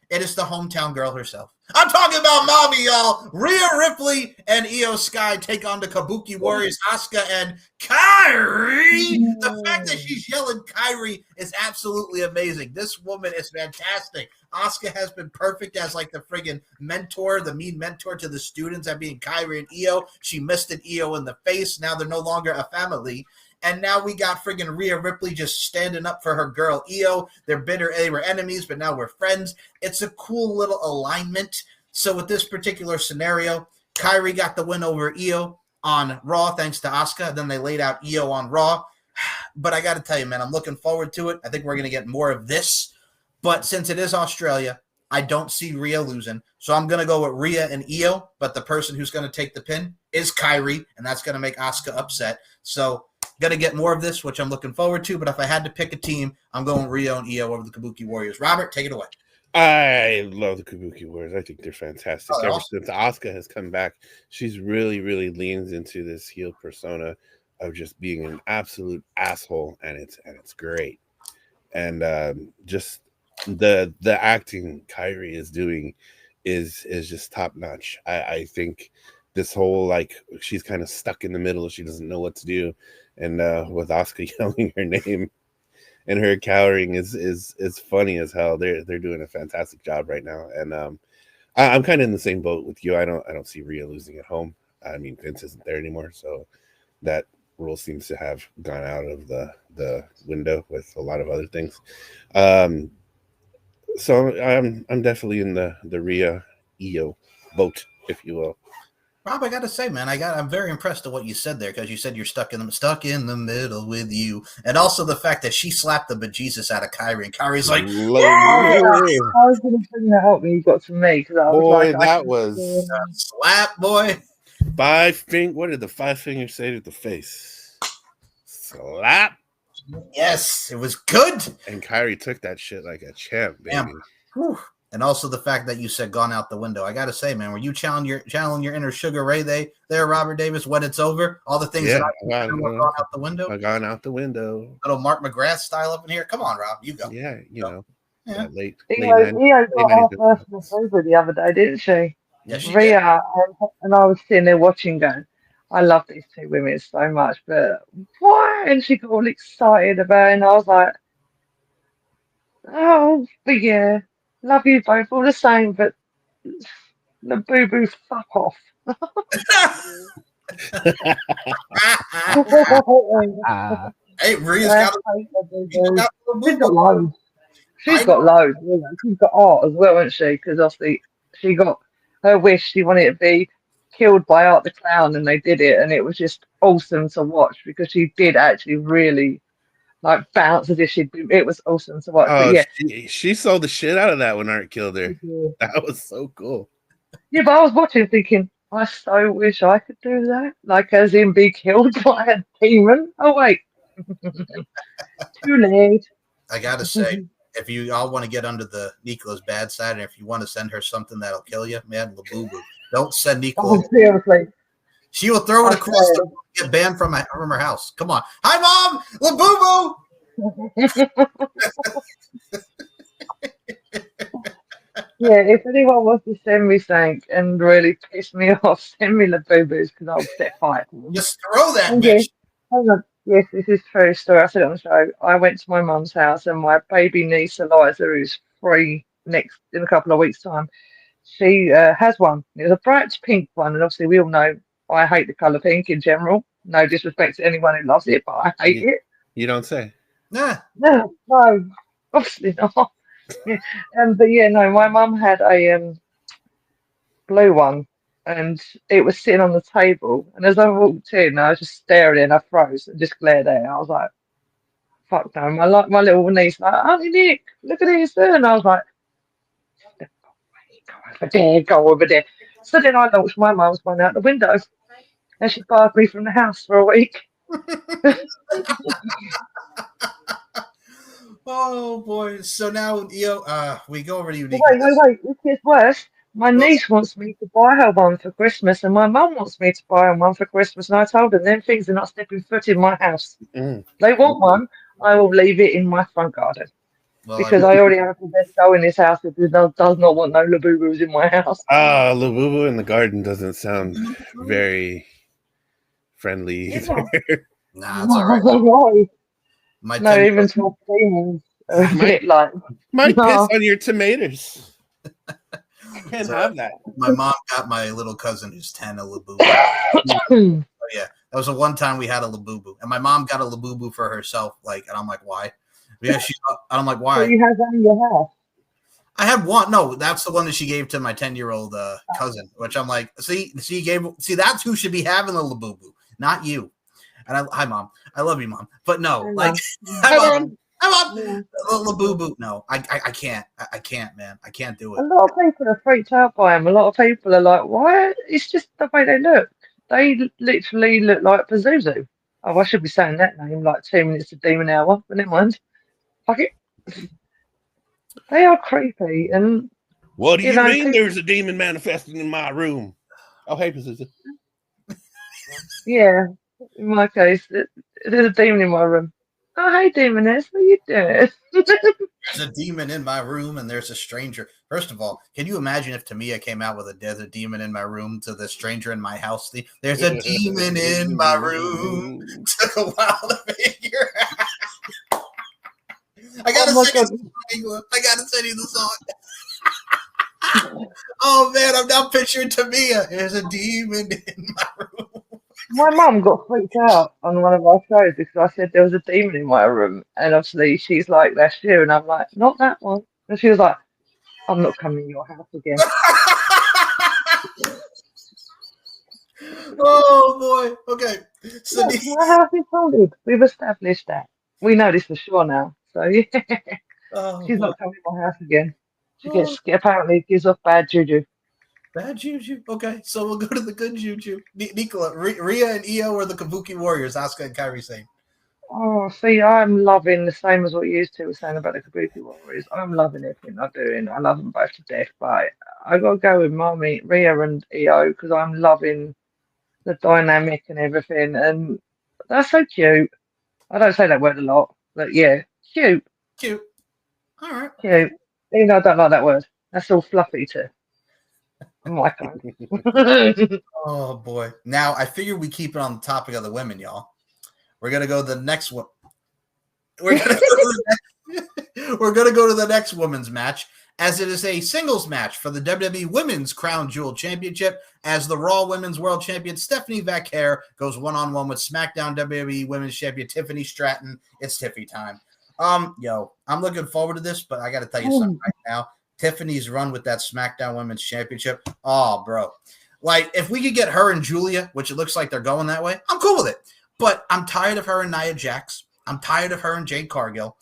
It is the hometown girl herself. I'm talking about mommy, y'all. Rhea Ripley and Io Sky take on the Kabuki Warriors, Asuka and Kairi. The fact that she's yelling Kairi is absolutely amazing. This woman is fantastic. Asuka has been perfect as like the friggin' mentor, the mean mentor to the students at being Kairi and Io. She missed an Io in the face. Now they're no longer a family. And now we got friggin' Rhea Ripley just standing up for her girl Io. They're bitter. They were enemies, but now we're friends. It's a cool little alignment. So with this particular scenario, Kairi got the win over Io on Raw thanks to Asuka. Then they laid out Io on Raw. But I got to tell you, man, I'm looking forward to it. I think we're going to get more of this. But since it is Australia, I don't see Rhea losing. So I'm going to go with Rhea and Io. But the person who's going to take the pin is Kairi. And that's going to make Asuka upset. So going to get more of this, which I'm looking forward to. But if I had to pick a team, I'm going Rhea and Io over the Kabuki Warriors. Robert, take it away. I love the Kabuki Warriors. I think they're fantastic. Oh, Ever awesome. since Asuka has come back, she's really, really leans into this heel persona of just being an absolute asshole, and it's great. And just the acting Kairi is doing is just top notch. I think this whole like she's kind of stuck in the middle, she doesn't know what to do, and with Asuka yelling her name and her cowering is funny as hell. They're doing a fantastic job right now, and I'm kind of in the same boat with you. I don't see Rhea losing at home. I mean, Vince isn't there anymore, so that rule seems to have gone out of the window with a lot of other things. So I'm definitely in the Rhea Io boat, if you will. Rob, I got to say, man, I'm very impressed with what you said there because you said you're stuck in the middle with you, and also the fact that she slapped the bejesus out of Kairi, and Kairi's like, I was going to bring that up when you got to me because I was boy, like, that was slap, boy. 5 fingers. What did the 5 fingers say to the face? Slap. Yes, it was good. And Kairi took that shit like a champ, baby. And also the fact that you said gone out the window. I got to say, man, were you channeling your inner Sugar Ray there, Robert Davis, when it's over? All the things that I gone out the window? I gone out the window. Little Mark McGrath style up in here. Come on, Rob, you go. Yeah, you know. Yeah. Late Io got her first over the other day, didn't she? Yeah, she Rhea, and I was sitting there watching going, I love these 2 women so much, but why? And she got all excited about it, and I was like, oh, but yeah, love you both all the same, but the boo-boo, fuck off. Hey, Rhea's got loads. She's got loads. She's got art as well, hasn't she? Because obviously she got her wish. She wanted to be killed by Art the Clown, and they did it, and it was just awesome to watch because she did actually really like bounce as if she'd been. It was awesome to watch. Oh, but yeah, she sold the shit out of that when Art killed her. That was so cool. Yeah, but I was watching thinking, I so wish I could do that. Like, as in be killed by a demon. Oh, wait. Too late. I got to say, if you all want to get under the Nicola's bad side, and if you want to send her something that'll kill you, man, Labubu, don't send Nicola. Oh, seriously. She will throw it across the room, get banned from her house. Come on. Hi, Mom! Labubu! Yeah, if anyone wants to send me something and really piss me off, send me Labubus because I'll set fire to them. Just throw that bitch. Hang on. Yes, this is true story. I said it on the show. I went to my mum's house and my baby niece Eliza, who's 3 in a couple of weeks' time, she has one. It was a bright pink one, and obviously we all know I hate the colour pink in general. No disrespect to anyone who loves it, but I hate it. You don't say. Nah. No, obviously not. Yeah. But yeah, no, my mum had a blue one, and it was sitting on the table. And as I walked in, I was just staring, and I froze and just glared at it. I was like, "Fuck no!" My little niece, like, "Auntie Nick, look at this," and I was like, "Go over there, go over there." So then I launched my mum's one out the window, and she barred me from the house for a week. Oh boy! So now, we go over to you, But Nico. wait, it gets worse. My niece wants me to buy her one for Christmas, and my mum wants me to buy her one for Christmas. And I told her, them things are not stepping foot in my house. They want one, I will leave it in my front garden. Well, Because I already have a best doll in this house that does not want no Labubus in my house. Labubu in the garden doesn't sound very friendly either. nah, it's all right. No, even small demons are a bit like. Might No. piss on your tomatoes. Can't have that. My mom got my little cousin who's 10 a Labubu. Oh, yeah, that was the one time we had a Labubu, and my mom got a Labubu for herself. Like, and I'm like, why? Yeah, I'm like, why? So you have that in your house? I had one. No, that's the one that she gave to my 10-year-old cousin. Which I'm like, see, that's who should be having the Labubu, not you. And hi, Mom. I love you, Mom. But no, like, hi, Mom. Yeah. Labubu. No, I can't. I can't, man. I can't do it. A lot of people are freaked out by them. A lot of people are like, why? It's just the way they look. They literally look like Pazuzu. Oh, I should be saying that name like 2 minutes of Demon Hour, but never mind. Fuck it. They are creepy. And what do you mean there's a demon manifesting in my room? Oh, hey, Pazuzu. Yeah, in my case, there's a demon in my room. Oh, hey, demoness, what are you doing? There's a demon in my room, and there's a stranger. First of all, can you imagine if Tamia came out with there's a demon in my room to the stranger in my house? There's a demon in my room. Took a while to figure out. I gotta send you the song. Oh man, I'm now picturing Tamia. There's a demon in my room. My mum got freaked out on one of our shows because I said there was a demon in my room, and obviously she's like, "That's you," and I'm like, "Not that one," and she was like, "I'm not coming to your house again." Oh boy. Okay. So my house is haunted. We've established that. We know this for sure now. So yeah, she's not coming to my house again. She apparently gives off bad juju. Bad juju. Okay, so we'll go to the good juju. Nicola, Rhea and Io are the Kabuki Warriors. Asuka and Kairi Sane. Oh, see, I'm loving the same as what you two were saying about the Kabuki Warriors. I'm loving everything they're doing. I love them both to death, but I got to go with Mommy, Rhea and Io, because I'm loving the dynamic and everything, and that's so cute. I don't say that word a lot, but yeah, cute. Cute. All right. Cute. Even though I don't like that word. That's all fluffy too. My kind. Oh boy. Now I figure we keep it on the topic of the women, y'all. We're gonna go to the next one. We're gonna go to the next women's match, as it is a singles match for the WWE Women's Crown Jewel Championship, as the Raw Women's World Champion Stephanie Vaquer goes one-on-one with SmackDown WWE Women's Champion Tiffany Stratton. It's Tiffy time. I'm looking forward to this, but I got to tell you something right now. Tiffany's run with that SmackDown Women's Championship. Oh, bro. Like, if we could get her and Julia, which it looks like they're going that way, I'm cool with it. But I'm tired of her and Nia Jax. I'm tired of her and Jade Cargill.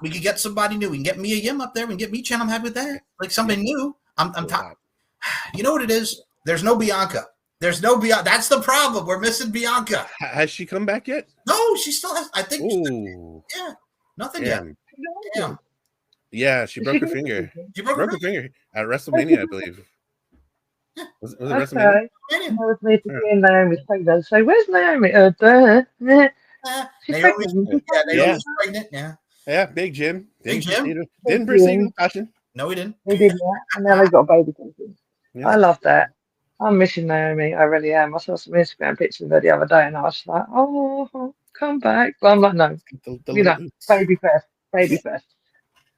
We could get somebody new. We can get Mia Yim up there. We can get Meechan. I'm happy with that. Like, something new. I'm tired. You know what it is? There's no Bianca. There's no Bianca. That's the problem. We're missing Bianca. Has she come back yet? No, she still has. I think. Yeah. Nothing yet. Damn. Yeah, she broke her finger. She broke her finger at WrestleMania, I believe. Yeah. Was it WrestleMania? I was meant to be in Naomi's pregnant. So where's Naomi? She's pregnant. Naomi's pregnant. Yeah. Yeah, Big Jim. Didn't proceed with caution. No, he didn't. He did that, and now they've got a baby. Yeah. I love that. I'm missing Naomi. I really am. I saw some Instagram pictures of her the other day, and I was like, "Oh, come back!" But I'm like, "No, baby first, baby first."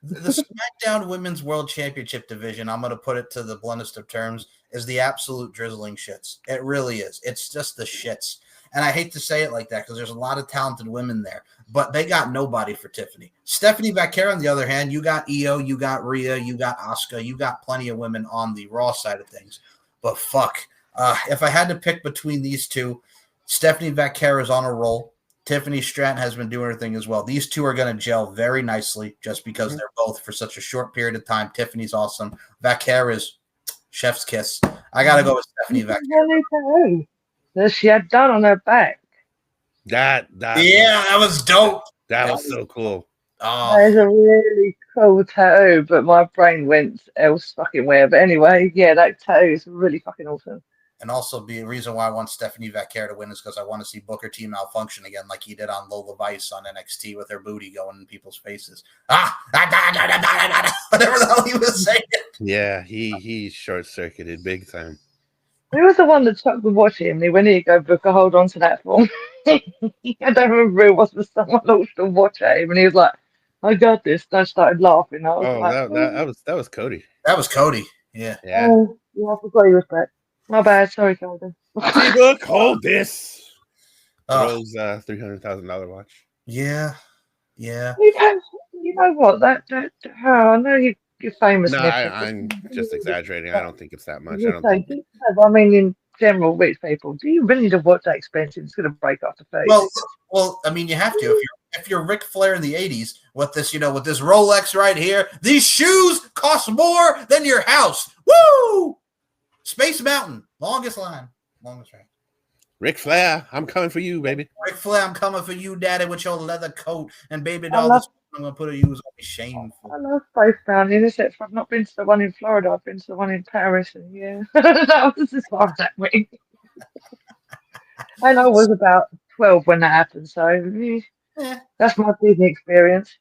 The SmackDown Women's World Championship division, I'm going to put it to the bluntest of terms, is the absolute drizzling shits. It really is. It's just the shits. And I hate to say it like that because there's a lot of talented women there, but they got nobody for Tiffany. Stephanie Vaquer, on the other hand, you got Io, you got Rhea, you got Asuka, you got plenty of women on the Raw side of things. But fuck, if I had to pick between these two, Stephanie Vaquer is on a roll. Tiffany Stratton has been doing her thing as well. These two are going to gel very nicely just because they're both for such a short period of time. Tiffany's awesome. Vaquer is chef's kiss. I gotta go with Stephanie Vaquero. That she had done on her back. That was dope. That was so cool. That is a really cool tattoo, but my brain went else fucking where. But anyway, yeah, that tattoo is really fucking awesome. And also, the reason why I want Stephanie Vaquero to win is because I want to see Booker T malfunction again, like he did on Lola Vice on NXT with her booty going in people's faces. Whatever the hell he was saying. Yeah, he short circuited big time. Who was the one that Chuck would watch him? He went, "Here you go, Booker, hold on to that for me." I don't remember who it was, but someone looked to watch at him, and he was like, "I got this." And I started laughing. I was that was Cody. That was Cody. Yeah. Oh, yeah, I forgot he was back. My bad. Sorry, Cody. Look, hold this. Throws $300,000 watch. Yeah. You know what? I know you're famous. No, I'm just exaggerating. I don't think it's that much. I mean, in general, rich people, do you really need to watch that expensive? It's going to break off the face. Well, I mean, you have to. If you're Ric Flair in the '80s, with this Rolex right here, these shoes cost more than your house. Woo! Space Mountain, longest line. Ric Flair, I'm coming for you, baby. Ric Flair, I'm coming for you, daddy, with your leather coat and baby doll. I'm going to put on you is going to be shameful. I love Space Mountain, except I've not been to the one in Florida. I've been to the one in Paris, and yeah, that was as far as that went. And I was about 12 when that happened, so that's my Disney experience.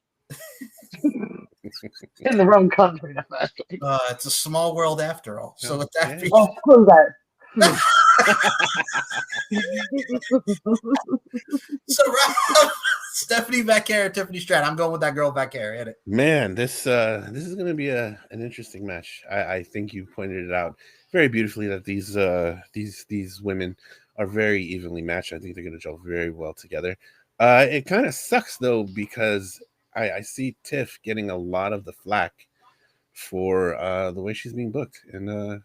In the wrong country, the first place. It's a small world after all. So with that, screw that. So Stephanie Vaquero, Tiffany Stratton. I'm going with that girl Vaquero. Hit it. Man, this is going to be an interesting match. I think you pointed it out very beautifully that these women are very evenly matched. I think they're going to gel very well together. It kind of sucks though because I see Tiff getting a lot of the flack for the way she's being booked, and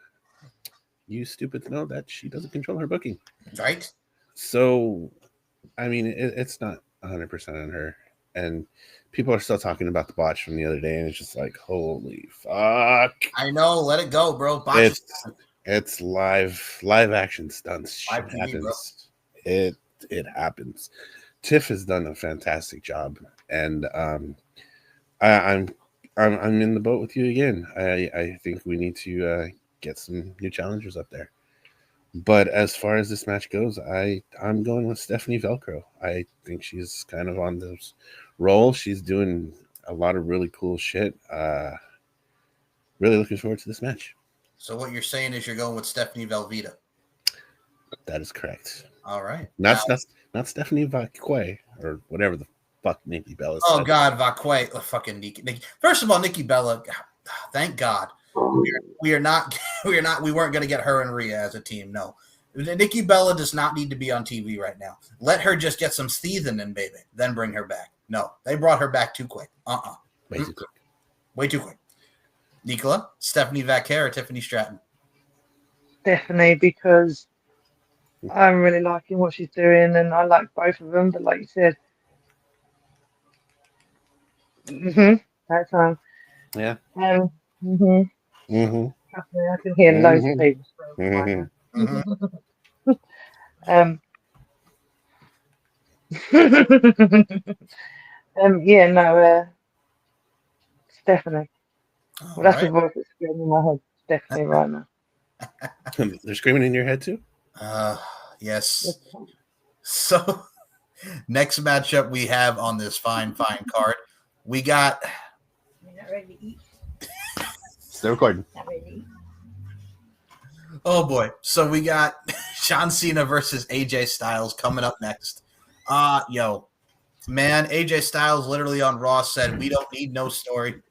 you stupid to know that she doesn't control her booking, right? So, I mean, it's not 100% on her, and people are still talking about the botch from the other day, and it's just like, holy fuck! I know, let it go, bro. It's live action stunts. Live TV, happens. It happens. Tiff has done a fantastic job, and I'm in the boat with you again. I think we need to get some new challengers up there. But as far as this match goes, I'm going with Stephanie Velcro. I think she's kind of on this roll. She's doing a lot of really cool shit. Really looking forward to this match. So what you're saying is you're going with Stephanie Velveeta. That is correct. All right. Not Stephanie Vaquero or whatever the fuck Nikki Bella said. Oh God, Vaquero. Oh, fucking Nikki. First of all, Nikki Bella, thank God. We weren't going to get her and Rhea as a team. No. Nikki Bella does not need to be on TV right now. Let her just get some season in, baby. Then bring her back. No, they brought her back too quick. Way too quick. Way too quick. Nicola, Stephanie Vaquero, Tiffany Stratton. Stephanie, because I'm really liking what she's doing, and I like both of them. But like you said, that time. Yeah. I can hear loads of people. Stephanie. Well, that's the voice that's screaming in my head. Stephanie right now. They're screaming in your head too? Yes. So next matchup we have on this fine card, we got. You're not ready to eat. Still recording. Not ready to eat. Oh boy. So we got John Cena versus AJ Styles coming up next. Man, AJ Styles literally on Raw said, "We don't need no story.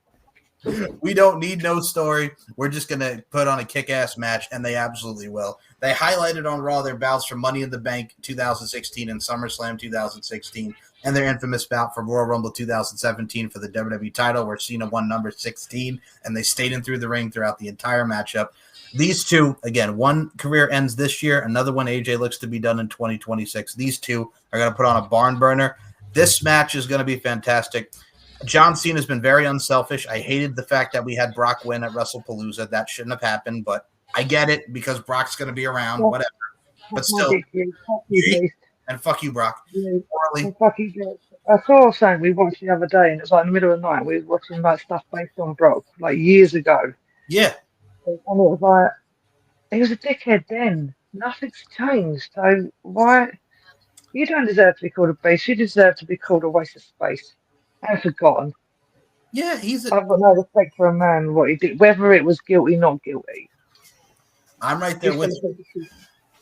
We don't need no story. We're just going to put on a kick-ass match," and they absolutely will. They highlighted on Raw their bouts for Money in the Bank 2016 and SummerSlam 2016, and their infamous bout for Royal Rumble 2017 for the WWE title, where Cena won number 16, and they stayed in through the ring throughout the entire matchup. These two, again, one career ends this year, another one AJ looks to be done in 2026. These two are going to put on a barn burner. This match is going to be fantastic. John Cena has been very unselfish. I hated the fact that we had Brock win at WrestlePalooza. That shouldn't have happened, but I get it because Brock's going to be around, whatever. But still, Fuck you, Beast. And fuck you, Brock. Yeah, Morally, fuck you, Beast. I saw something we watched the other day, and it was like in the middle of the night. We were watching like stuff based on Brock, like years ago, yeah. and it was like he was a dickhead then. Nothing's changed. So why? You don't deserve to be called a beast. You deserve to be called a waste of space and forgotten. Yeah, I've got no respect for a man, what he did, whether it was guilty, not guilty. I'm right there with you.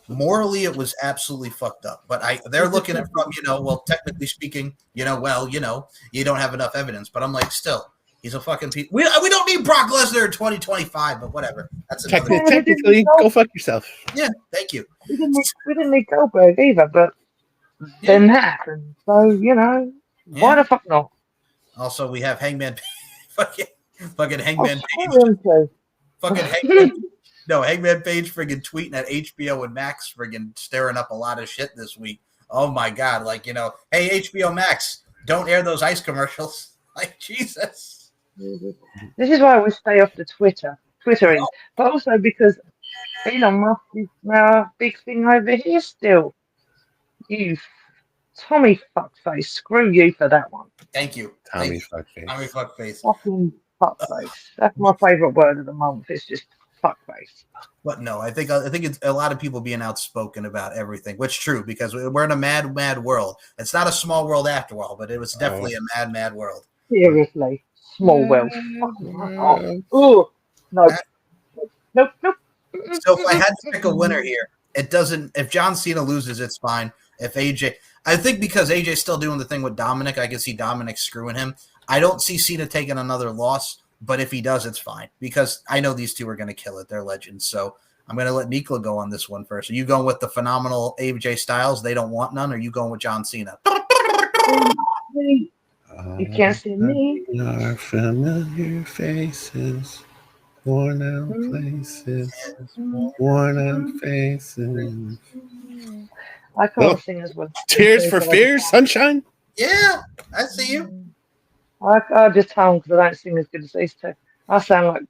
Morally, it was absolutely fucked up. But they're looking at it from, well, technically speaking, you don't have enough evidence. But I'm like, still, he's a fucking piece. We don't need Brock Lesnar in 2025, but whatever. That's another. Technically, go fuck yourself. Yeah, thank you. We didn't need Goldberg either, but then that happened. So, why the fuck not? Also, we have Hangman, fucking Hangman Page. Fucking Hangman. No, Hangman Page friggin' tweeting at HBO and Max friggin' stirring up a lot of shit this week. Oh my God. Like, hey, HBO Max, don't air those ice commercials. Like, Jesus. This is why we stay off the Twittering. But also because Elon Musk is now a big thing over here still. You Tommy fuckface. Screw you for that one. Thank you. Tommy fuckface. Tommy fuckface. Fucking fuckface. That's my favourite word of the month. It's just fuckface. But no, I think it's a lot of people being outspoken about everything, which is true because we're in a mad, mad world. It's not a small world after all, but it was definitely a mad, mad world. Seriously, small world. Oh, no. Nope. So if I had to pick a winner here, it doesn't. If John Cena loses, it's fine. If AJ, I think because AJ's still doing the thing with Dominic, I can see Dominic screwing him. I don't see Cena taking another loss. But if he does, it's fine because I know these two are going to kill it. They're legends. So I'm going to let Nikla go on this one first. Are you going with the phenomenal AJ Styles? They don't want none. Or are you going with John Cena? You can't see me. Our familiar faces, worn out places, worn out faces. I can't sing as well. Tears for Fears, Sunshine? Yeah, I see you. I just tell them because I don't sing as good as these two. I sound like.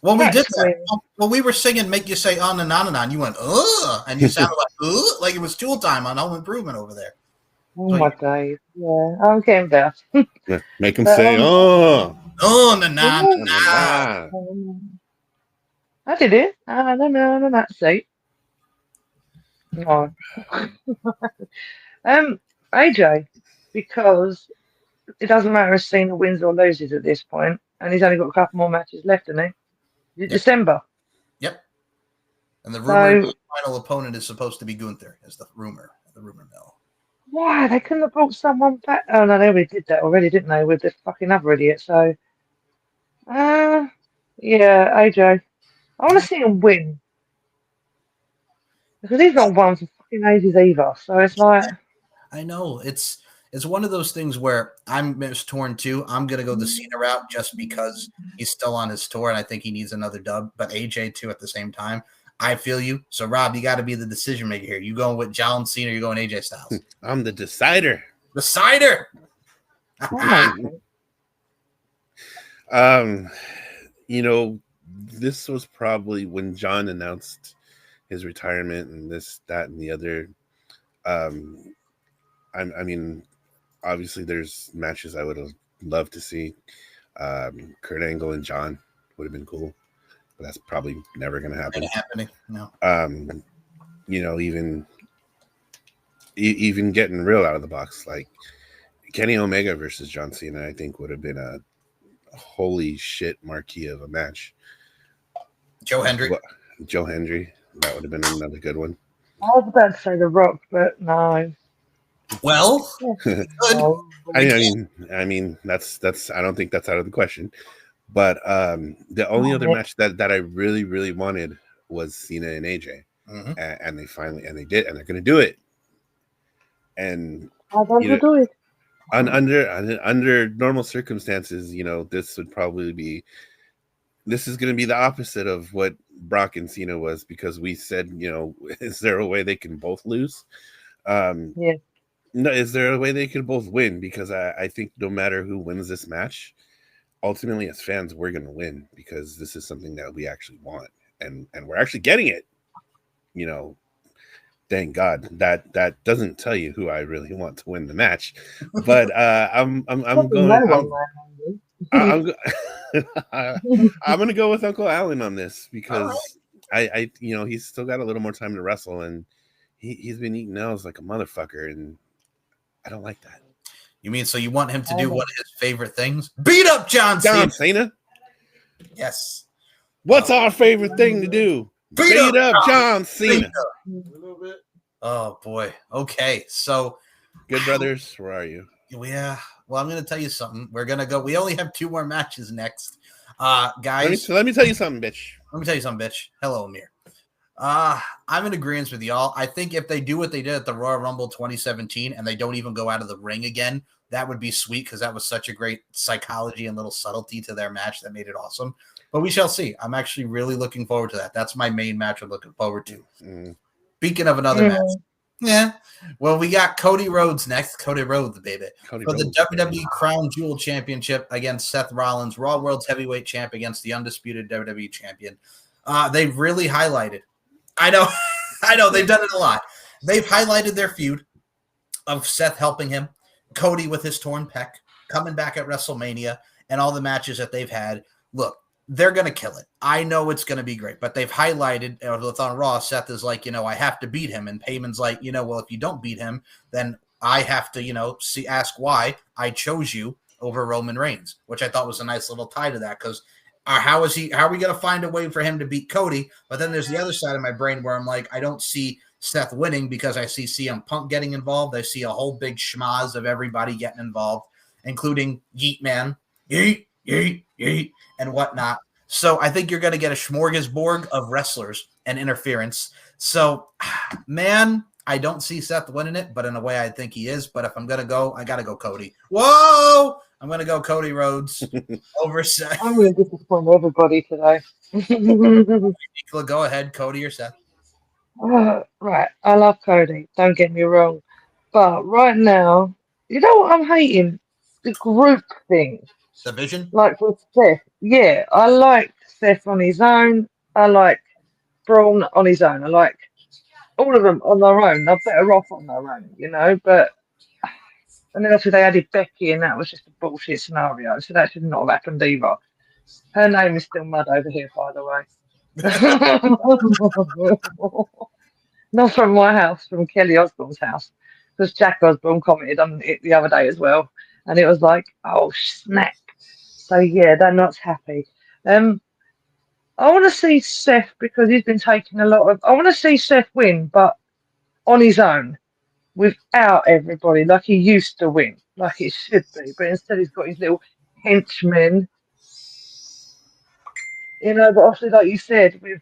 Well, we did that. Well, we were singing "Make You Say On and On and On." You went and you sounded like it was Tool Time on Home Improvement over there. Oh my days! Yeah, I'm getting better. Make them say na na na. I did it. I don't know that seat. No. AJ, because it doesn't matter if Cena wins or loses at this point, and he's only got a couple more matches left, hasn't he? Yep. December. Yep. And the final opponent is supposed to be Gunther, is the rumor mill. Why? They couldn't have brought someone back. Oh, no, they already did that already, didn't they, with the fucking other idiot? So, yeah, AJ. I want to see him win. Because he's not won for fucking ages either. So it's like. I know. It's one of those things where I'm torn too. I'm going to go the Cena route just because he's still on his tour and I think he needs another dub. But AJ too at the same time. I feel you. So, Rob, you got to be the decision maker here. You going with John Cena or you going AJ Styles? I'm the decider. Decider. This was probably when John announced his retirement and this, that, and the other. I mean, obviously there's matches I would have loved to see. Kurt Angle and John would have been cool. But that's probably never going to happen. Happening, no. Even getting real out of the box, like Kenny Omega versus John Cena, I think would have been a holy shit marquee of a match. Joe Hendry, that would have been another good one. I was about to say The Rock, but no. Well, I mean that's I don't think that's out of the question. But the only other match that I really, really wanted was Cena and AJ. Mm-hmm. And they did, and they're going to do it. And do it. Under normal circumstances, this would probably be. This is going to be the opposite of what Brock and Cena was, because we said, is there a way they can both lose? Yeah. No, is there a way they can both win? Because I think no matter who wins this match, ultimately, as fans, we're going to win because this is something that we actually want, and we're actually getting it. You know, thank God. That doesn't tell you who I really want to win the match, but I'm going to go with Uncle Alan on this because I he's still got a little more time to wrestle, and he's been eating L's like a motherfucker, and I don't like that. You mean so you want him to do one of his favorite things? Beat up John Cena? Yes. What's our favorite thing to do? Beat up John Cena. A little bit. Oh boy. Okay. So Good Brothers, where are you? Yeah. Well, I'm going to tell you something. We're going to go. We only have 2 more matches next. Guys. Let me tell you something, bitch. Let me tell you something, bitch. Hello, Amir. I'm in agreement with y'all. I think if they do what they did at the Royal Rumble 2017 and they don't even go out of the ring again, that would be sweet because that was such a great psychology and little subtlety to their match that made it awesome. But we shall see. I'm actually really looking forward to that. That's my main match I'm looking forward to. Speaking of another match. Yeah. Well, we got Cody Rhodes next. Cody Rhodes, baby. For the WWE Crown Jewel Championship against Seth Rollins, Raw World's Heavyweight Champ against the undisputed WWE Champion. They've really highlighted. I know. They've done it a lot. They've highlighted their feud of Seth helping him, Cody with his torn pec, coming back at WrestleMania, and all the matches that they've had. Look, they're going to kill it. I know it's going to be great, but they've highlighted on Raw, Seth is like, I have to beat him. And Peyman's like, well, if you don't beat him, then I have to, ask why I chose you over Roman Reigns, which I thought was a nice little tie to that because how are we going to find a way for him to beat Cody? But then there's the other side of my brain where I'm like, I don't see Seth winning because I see CM Punk getting involved. I see a whole big schmaz of everybody getting involved, including Yeet Man, Yeet, Yeet, Yeet, and whatnot. So I think you're going to get a smorgasbord of wrestlers and interference. So, man, I don't see Seth winning it, but in a way I think he is. But if I'm going to go, I got to go Cody. Whoa! I'm going to go Cody Rhodes over Seth. I'm going to disappoint everybody today. Go ahead, Cody or Seth. Right, I love Cody, don't get me wrong. But right now, you know what I'm hating? The group thing. The vision? Like with Seth. Yeah, I like Seth on his own. I like Braun on his own. I like all of them on their own. They're better off on their own, but and then obviously they added Becky and that was just a bullshit scenario. So that should not have happened either. Her name is still Mud over here, by the way. Not from my house, from Kelly Osbourne's house. Because Jack Osbourne commented on it the other day as well. And it was like, oh, snap. So, yeah, they're not happy. I want to see Seth because he's been taking a lot of... I want to see Seth win, but on his own, without everybody, like he used to win, like it should be. But instead he's got his little henchmen. But obviously, like you said, with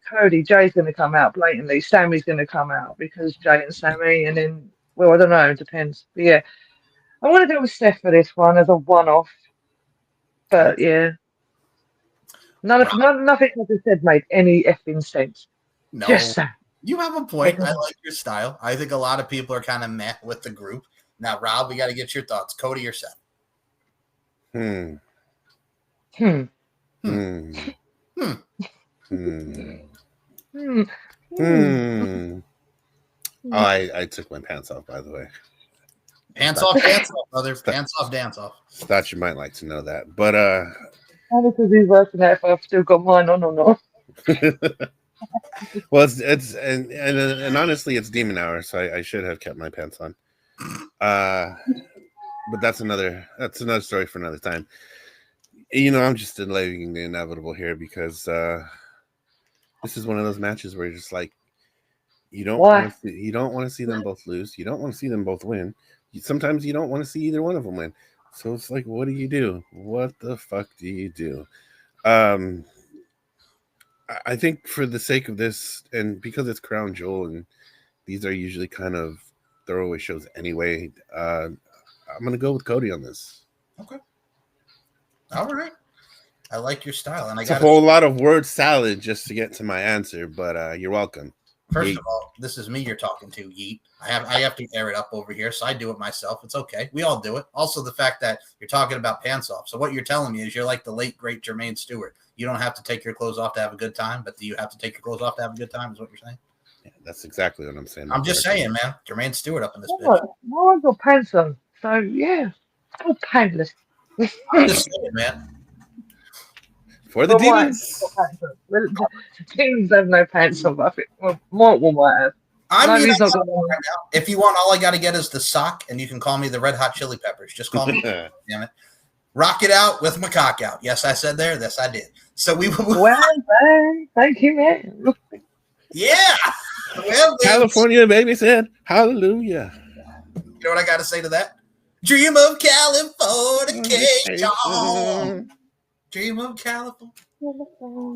Cody, Jay's going to come out blatantly. Sammy's going to come out because Jay and Sammy, and then, well, I don't know, it depends. But yeah, I want to go with Steph for this one as a one-off. But yeah, nothing I just said made any effing sense. No, just that. You have a point. I like your style. I think a lot of people are kind of meh with the group. Now, Rob, we got to get your thoughts. Cody or Seth? I took my pants off, by the way. Pants off, dance off, brother. Pants off, dance off. Thought you might like to know that, but because he's working out if I've still got mine on or not. Well, it's and honestly, it's demon hour, so I should have kept my pants on. But that's another story for another time. I'm just delaying the inevitable here because this is one of those matches where you're just like, you don't want to see them both lose. You don't want to see them both win. Sometimes you don't want to see either one of them win. So it's like, what do you do? What the fuck do you do? I think for the sake of this, and because it's Crown Jewel, and these are usually kind of throwaway shows anyway, I'm going to go with Cody on this. Okay. All right. I like your style. And it's a whole lot of word salad just to get to my answer, but you're welcome. First of all, this is me you're talking to, Yeet. I have to air it up over here, so I do it myself. It's okay. We all do it. Also, the fact that you're talking about pants off. So what you're telling me is you're like the late, great Jermaine Stewart. You don't have to take your clothes off to have a good time, but do you have to take your clothes off to have a good time is what you're saying? Yeah, that's exactly what I'm saying. I'm just saying, man. Jermaine Stewart up in this No, bitch. no, I've got pants on. So, yeah. I'm pantless. I'm just saying, man. For the Well, mine, demons. got pants on. Well, the demons have no pants on, but I think Michael might have. I mean, Nobody's I'm not not going right now. If you want, all I got to get is the sock, and you can call me the Red Hot Chili Peppers. Just call me. Damn it. Rock it out with my cock out. Yes, I said there. Yes, I did. So we will. Well, thank you, man. Yeah. Well, California baby said, hallelujah. You know what I got to say to that? Dream of Californication. Dream of California.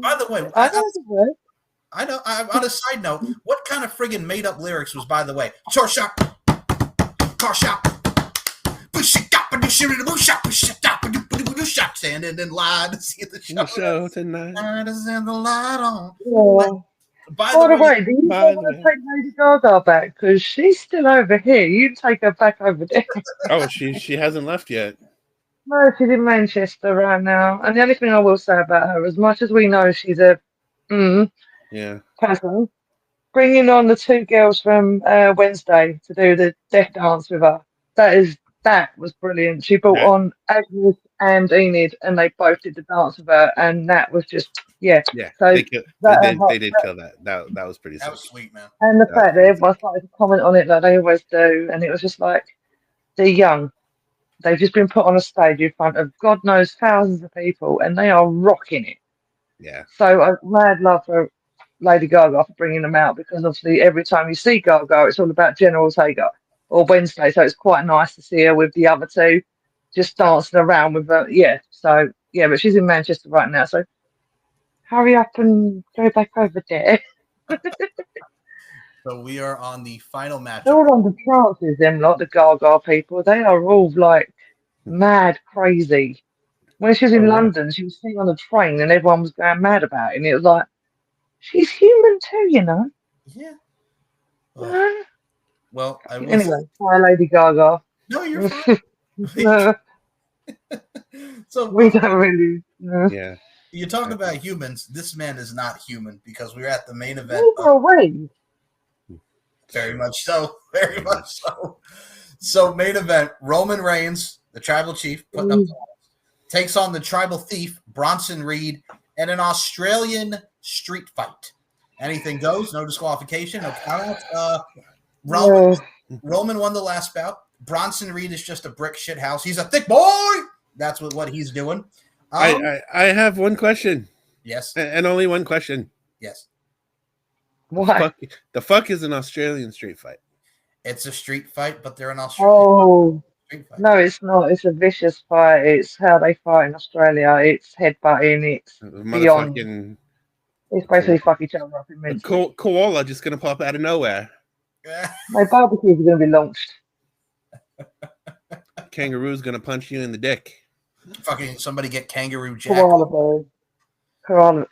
By the way, I know the word. I know. On a side note, what kind of friggin' made-up lyrics was, by the way? Short shop, car shop, push it up, push it up, standing in line to see the show tonight. Light is in the light on. Yeah. By By the way, do you want to take Lady Gaga back? Because she's still over here. You take her back over there. Oh, she hasn't left yet. No, she's in Manchester right now. And the only thing I will say about her, as much as we know she's a Yeah. person, bringing on the two girls from Wednesday to do the death dance with her, that was brilliant. She brought on Agnes and Enid, and they both did the dance with her, and that was just Yeah. So they did kill that. That was pretty. That was sweet, man. And the fact that everyone started to comment on it like they always do, and it was just like they're young. They've just been put on a stage in front of God knows thousands of people, and they are rocking it. Yeah. So I mad love for Lady Gaga for bringing them out, because obviously every time you see Gaga, it's all about General Ortega or Wednesday. So it's quite nice to see her with the other two just dancing around with her. Yeah. So yeah, but she's in Manchester right now. So hurry up and go back over there. So we are on the final match. They're all on the trances, them lot, the Gaga people. They are all like mad crazy. When she was in London, she was sitting on the train and everyone was going mad about it. And it was like, she's human too, you know. Yeah. Well, I will anyway, hi, Lady Gaga. No, you're fine. So we don't really. Yeah. You talk about humans. This man is not human, because we were at the main event. Very much so. Very much so. So main event: Roman Reigns, the Tribal Chief, putting up takes on the Tribal Thief, Bronson Reed, in an Australian street fight. Anything goes, no disqualification, no countouts. Roman won the last bout. Bronson Reed is just a brick shit house. He's a thick boy. That's what he's doing. I have one question. Yes. And only one question. Yes. What? The fuck is an Australian street fight? It's a street fight, but they're in Australia. Oh, no, it's not. It's a vicious fight. It's how they fight in Australia. It's headbutting. It's beyond. It's basically fuck each other up immensely. Koala just going to pop out of nowhere. My barbecues are going to be launched. Kangaroo's going to punch you in the dick. Fucking somebody get Kangaroo Jack. Koala,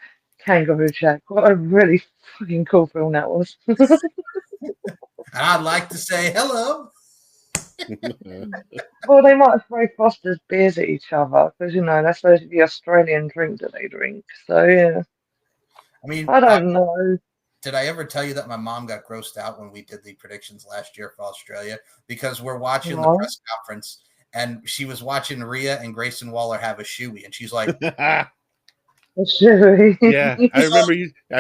Kangaroo Jack. What a really fucking cool film that was. I'd like to say hello. Well, they might throw Foster's beers at each other, because, you know, that's the Australian drink that they drink. So, yeah. I mean, I don't know. Did I ever tell you that my mom got grossed out when we did the predictions last year for Australia? Because we're watching the press conference, and she was watching Rhea and Grayson Waller have a shoey, and she's like, a shoey. Yeah, I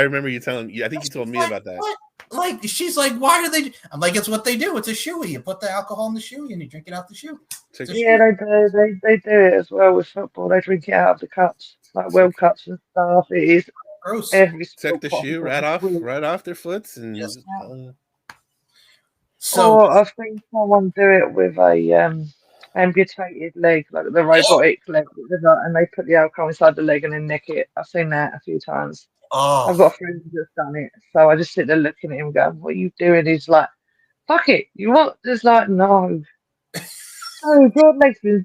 remember you telling me. I think you told me about that. What? Like, she's like, why do they? I'm like, it's what they do. It's a shoey. You put the alcohol in the shoey and you drink it out the shoe. Yeah, they do. They do it as well with football. They drink it out of the cups, like World Cups and stuff. It is gross. Take the shoe right off their foots, and So I've seen someone do it with a amputated leg, like the robotic leg, and they put the alcohol inside the leg and then neck it. I've seen that a few times. Oh. I've got friends that's done it, so I just sit there looking at him, going, "What are you doing?" He's like, "Fuck it, you want?" Just like, no. Oh, God makes me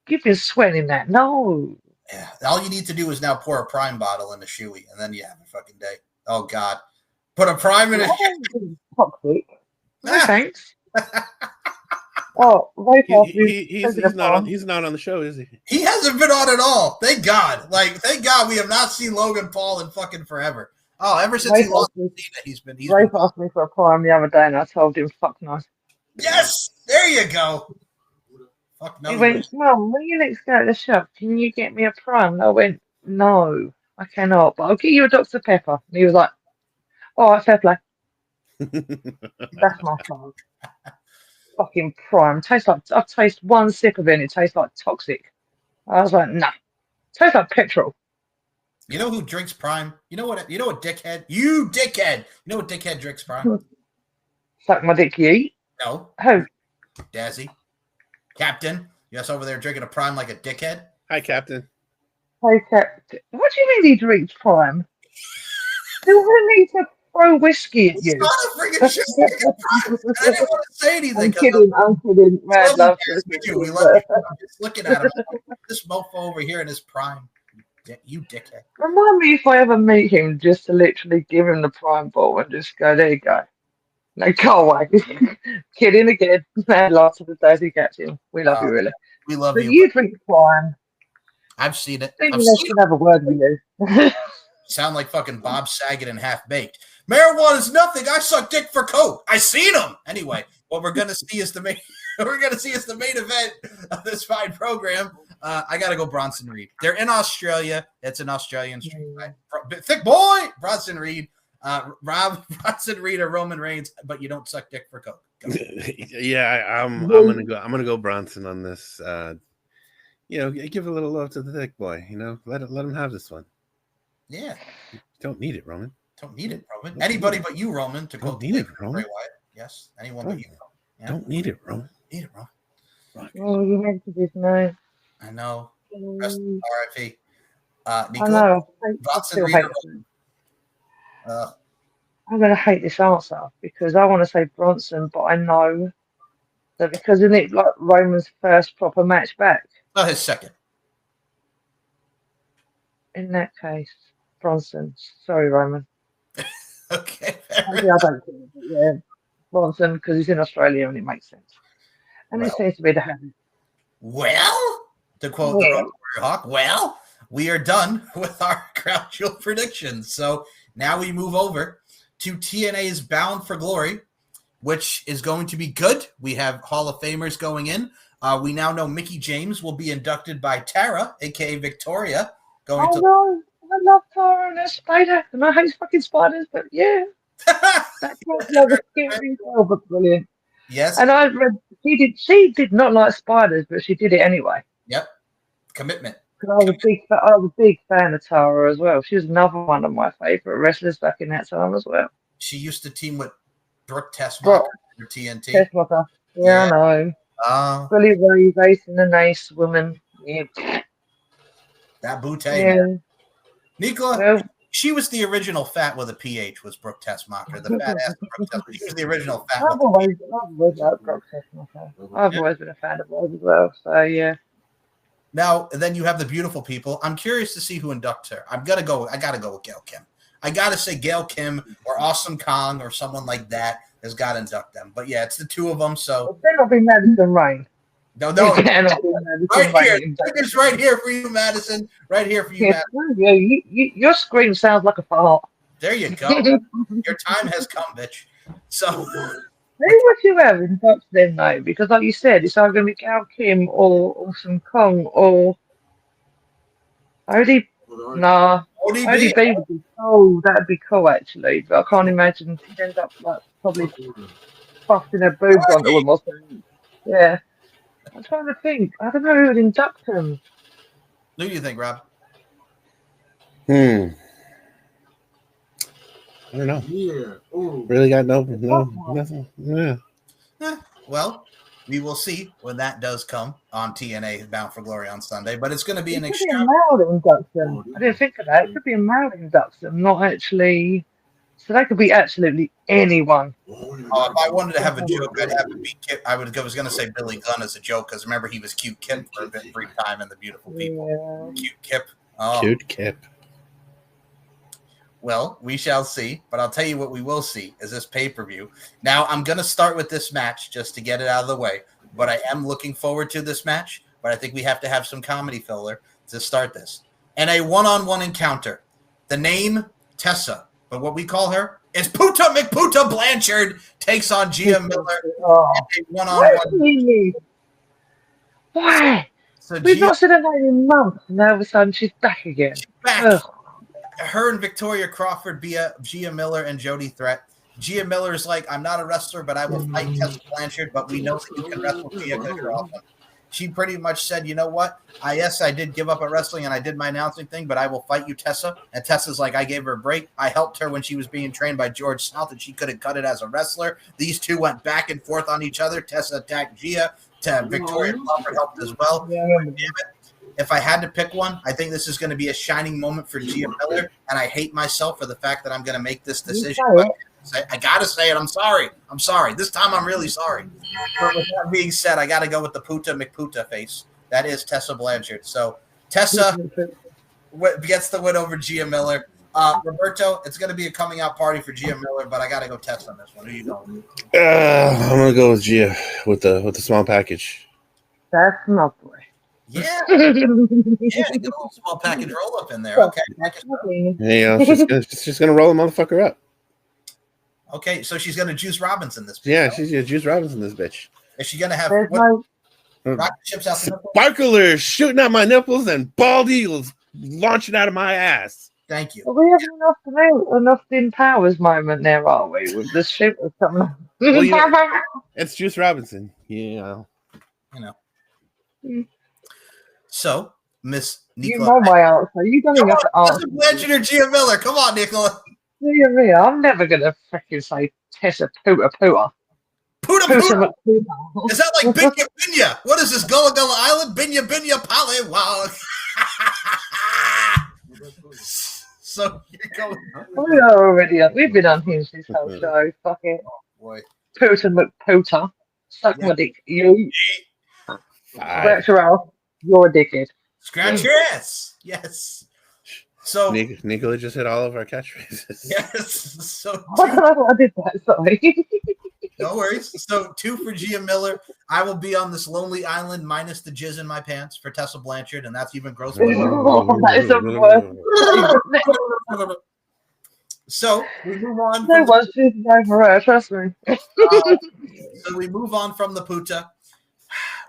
you've been sweating that. No. Yeah, all you need to do is now pour a Prime bottle in the shoey, and then you have a fucking day. Oh God, Put a prime in his toxic. No thanks. Oh, right he's not on the show, is he? He hasn't been on at all. Thank God. Thank God we have not seen Logan Paul in fucking forever. Oh, ever since he lost Cena, he's been asked me for a prime the other day, and I told him, "Fuck no." Yes, there you go. Fuck no. He went, "Mum, when you next go to the shop, can you get me a prime?" And I went, "No, I cannot, but I'll get you a Dr. Pepper." And he was like, "All right, fair play." That's my prime. Fucking prime. Tastes like, I've tasted one sip of it and it tastes like toxic. I was like, nah. Tastes like petrol. You know who drinks prime? You know what dickhead? You dickhead. You know what dickhead drinks prime? Suck my dick, you eat? No. Who? Dazzy. Captain. Yes, over there drinking a prime like a dickhead. Hi, Captain. Hey, Captain. What do you mean he drinks prime? Do I need to throw whiskey at you? It's not a freaking shit. I didn't want to say anything. I'm kidding. Mad love. We love you. I'm just looking at him. This mofo over here in his prime. You dickhead. Remind me if I ever meet him just to literally give him the prime ball and just go, there you go. No, go away. Kidding again. Mad love to the Daisy Captain. We love you, really. We love but you. You drink prime. I've seen it. I've seen it. Have a word with you. Sound like fucking Bob Saget and Half Baked. Marijuana's nothing. I suck dick for coke. I seen him. Anyway, what we're gonna see is the main. We're gonna see is the main event of this fine program. I gotta go Bronson Reed. They're Australia. It's an Australian street fight. Thick boy, Bronson Reed. Bronson Reed or Roman Reigns, but you don't suck dick for coke. Yeah, I'm gonna go Bronson on this. Give a little love to the thick boy. Let him have this one. Yeah, you don't need it, Roman. Don't need it, Roman. Anybody but you, Roman, to quote Roman. Bray Wyatt. Yes, anyone but you. Yeah. Don't need it, Roman. Need it, Roman. Oh, you mentioned his name. I know. Rest R.I.P. I know. Bronson Reed. I'm going to hate this answer because I want to say Bronson, but I know that because isn't it like Roman's first proper match back? Oh, his second. In that case, Bronson. Sorry, Roman. Okay. Maybe I don't think it, yeah. Bronson, because he's in Australia and it makes sense. And it seems to be the habit. Well, to quote the Road Warrior Hawk, we are done with our Crown Jewel predictions. So now we move over to TNA's Bound for Glory, which is going to be good. We have Hall of Famers going in. We now know Mickie James will be inducted by Tara, a.k.a. Victoria. I love Tara and her spider. And I hate fucking spiders, but yeah. That's like a scary girl, but brilliant. Yes. And I read she did not like spiders, but she did it anyway. Yep. Commitment. Because I was a big fan of Tara as well. She was another one of my favourite wrestlers back in that time as well. She used to team with Brooke Tessmacher for TNT. Tessmacher. Yeah, I know. Billy Ray's Ace and the Ace woman. Yeah. That bootay. Yeah. Nicola, she was the original fat with a PH, was Brooke Tessmacher. The fat ass Brooke Tessmacher. She was the original fat. I've always loved Brooke Tessmacher. I've always been a fan of hers as well. So, yeah. Now, then you have the beautiful people. I'm curious to see who inducts her. I gotta go with Gail Kim. I gotta say Gail Kim or Awesome Kong or someone like that has got to induct them. But yeah, it's the two of them. So it better be Madison Rain. No. Right here. It's right here for you, Madison. Right here for you, Madison. Yeah, your scream sounds like a fart. There you go. Your time has come, bitch. So who would you have induct them though? Because like you said, it's either going to be Gail Kim or Awesome Kong or ODB. Nah. ODB would be cool. That'd be cool actually, but I can't imagine she'd end up like probably busting her boobs onto them or something. Yeah. I'm trying to think. I don't know who would induct him. Who do you think, Rob? I don't know. Yeah. Really got nothing. Yeah. Well, we will see when that does come on TNA Bound for Glory on Sunday. But it's going to be an extreme. Mild induction. I didn't think of that. It could be a mild induction, not actually. So that could be absolutely anyone. If I wanted to have a joke, I'd have to be Kip. I was going to say Billy Gunn as a joke because remember he was Cute Kip for a brief time in The Beautiful People. Yeah. Cute Kip. Cute Kip. Well, we shall see, but I'll tell you what we will see is this pay-per-view. Now, I'm going to start with this match just to get it out of the way, but I am looking forward to this match, but I think we have to have some comedy filler to start this. And a one-on-one encounter. The name, Tessa, but what we call her is Puta McPuta Blanchard takes on Gia Miller. One-on-one. Why? So We've not seen her name in months, and now all of a sudden she's back again. She's back. Ugh. Her and Victoria Crawford via Gia Miller and Jody Threat. Gia Miller is like, I'm not a wrestler, but I will fight Tessa Blanchard, but we know that you can wrestle Gia because you're awesome. She pretty much said, you know what? Yes, I did give up on wrestling and I did my announcing thing, but I will fight you, Tessa. And Tessa's like, I gave her a break. I helped her when she was being trained by George South and she couldn't cut it as a wrestler. These two went back and forth on each other. Tessa attacked Gia. Victoria Crawford helped as well. Yeah. Damn it. If I had to pick one, I think this is going to be a shining moment for Gia Miller, and I hate myself for the fact that I'm going to make this decision. I got to say it. I'm sorry. I'm sorry. This time I'm really sorry. But with that being said, I got to go with the Puta McPuta face. That is Tessa Blanchard. So Tessa gets the win over Gia Miller. Roberto, it's going to be a coming out party for Gia Miller, but I got to go Tessa on this one. Who are you going? I'm going to go with Gia with the small package. That's my boy. Yeah. Yeah, get a little small package roll up in there. Okay. Yeah, she's gonna roll the motherfucker up. Okay, so she's gonna Juice Robinson this bitch. Yeah, she's gonna Juice Robinson this bitch. Is she gonna have rocket ships out the nipple? Sparklers shooting out my nipples and bald eagles launching out of my ass. Thank you. Are we having an Austin Powers moment there, are we? With the ship or something? Well, you know, it's Juice Robinson. Yeah. You know. So, Miss Nicola. You know my answer. You don't even have to answer. Tessa Blanchard or Gia Miller. Come on, Nicola. Yeah, I'm never going to freaking say Tessa Puta. Puta. Is that like Binya Binya? What is this, Gullah Gullah Island? Binya Binya Pali. Wow. So, you're going. We've been unhinged this whole show. Fuck it. Oh, boy. Puta McPuta. Suck my dick. You. Scratch your ass. You're a dickhead. Scratch your ass. Yes. So Nicola just hit all of our catchphrases. Yes. So I did that. Sorry. No worries. So 2 for Gia Miller. I will be on this lonely island minus the jizz in my pants for Tessa Blanchard, and that's even grosser. That is the worst. So we move on. No one's choosing over her. Trust me. So we move on from the Puta.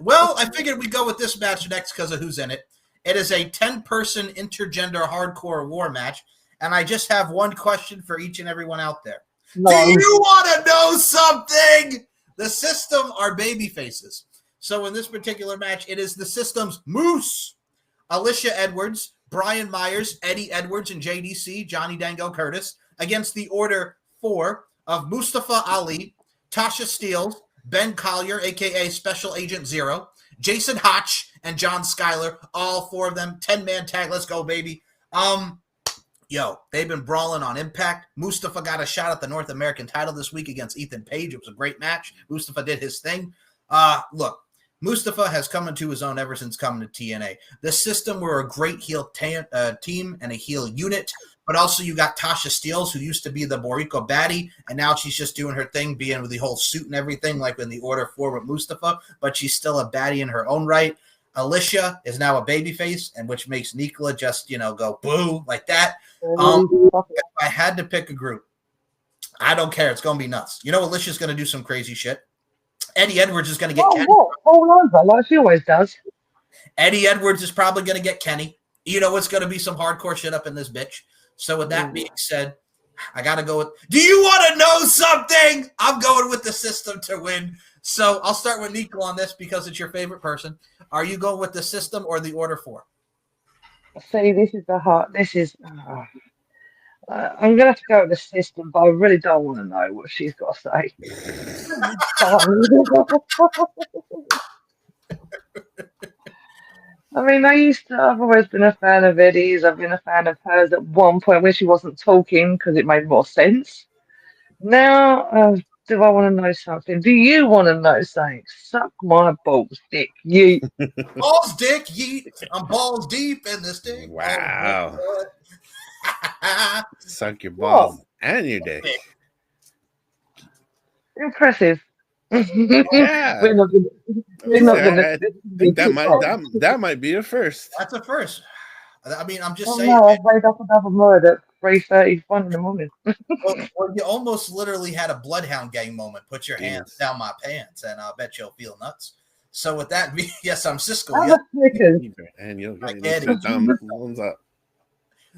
Well, I figured we'd go with this match next because of who's in it. It is a 10-person intergender hardcore war match, and I just have one question for each and everyone out there. No. Do you want to know something? The System are baby faces. So in this particular match, it is the System's Moose, Alicia Edwards, Brian Myers, Eddie Edwards, and JDC, Johnny Dango Curtis, against the Order 4 of Mustafa Ali, Tasha Steele, Ben Collier, a.k.a. Special Agent Zero, Jason Hotch, and John Schuyler, all 4 of them, 10-man tag. Let's go, baby. They've been brawling on Impact. Mustafa got a shot at the North American title this week against Ethan Page. It was a great match. Mustafa did his thing. Look, Mustafa has come into his own ever since coming to TNA. The System were a great heel team and a heel unit. But also you got Tasha Steele, who used to be the Boricua baddie, and now she's just doing her thing, being with the whole suit and everything, like in the Order 4 with Mustafa, but she's still a baddie in her own right. Alicia is now a babyface, and which makes Nicola just, go boo like that. If I had to pick a group, I don't care. It's going to be nuts. Alicia's going to do some crazy shit. Eddie Edwards is going to get Kenny. All over, like she always does. Eddie Edwards is probably going to get Kenny. It's going to be some hardcore shit up in this bitch. So with that being said, I got to go with – do you want to know something? I'm going with the System to win. So I'll start with Nico on this because it's your favorite person. Are you going with the System or the Order 4? See, this is the heart. This is I'm going to have to go with the System, but I really don't want to know what she's got to say. I mean, I've always been a fan of Eddie's. I've been a fan of hers at one point when she wasn't talking because it made more sense. Now, do I want to know something? Do you want to know something? Suck my balls, dick. Yeet. Balls, dick, yeet. I'm balls deep in this dick. Wow. Suck your balls and your dick. Impressive. Yeah. We're not gonna, we're not gonna. I think that might be a first. That's a first. I mean, I'm just Oh saying. no, I've made up another word at 3:31 in the morning. Well, you almost literally had a Bloodhound Gang moment. Put your hands Yes. down my pants, and I'll bet you'll feel nuts. So with that, yes, I'm Siskel. Have Yes. a Snickers. And you'll I get get it. Thumbs up.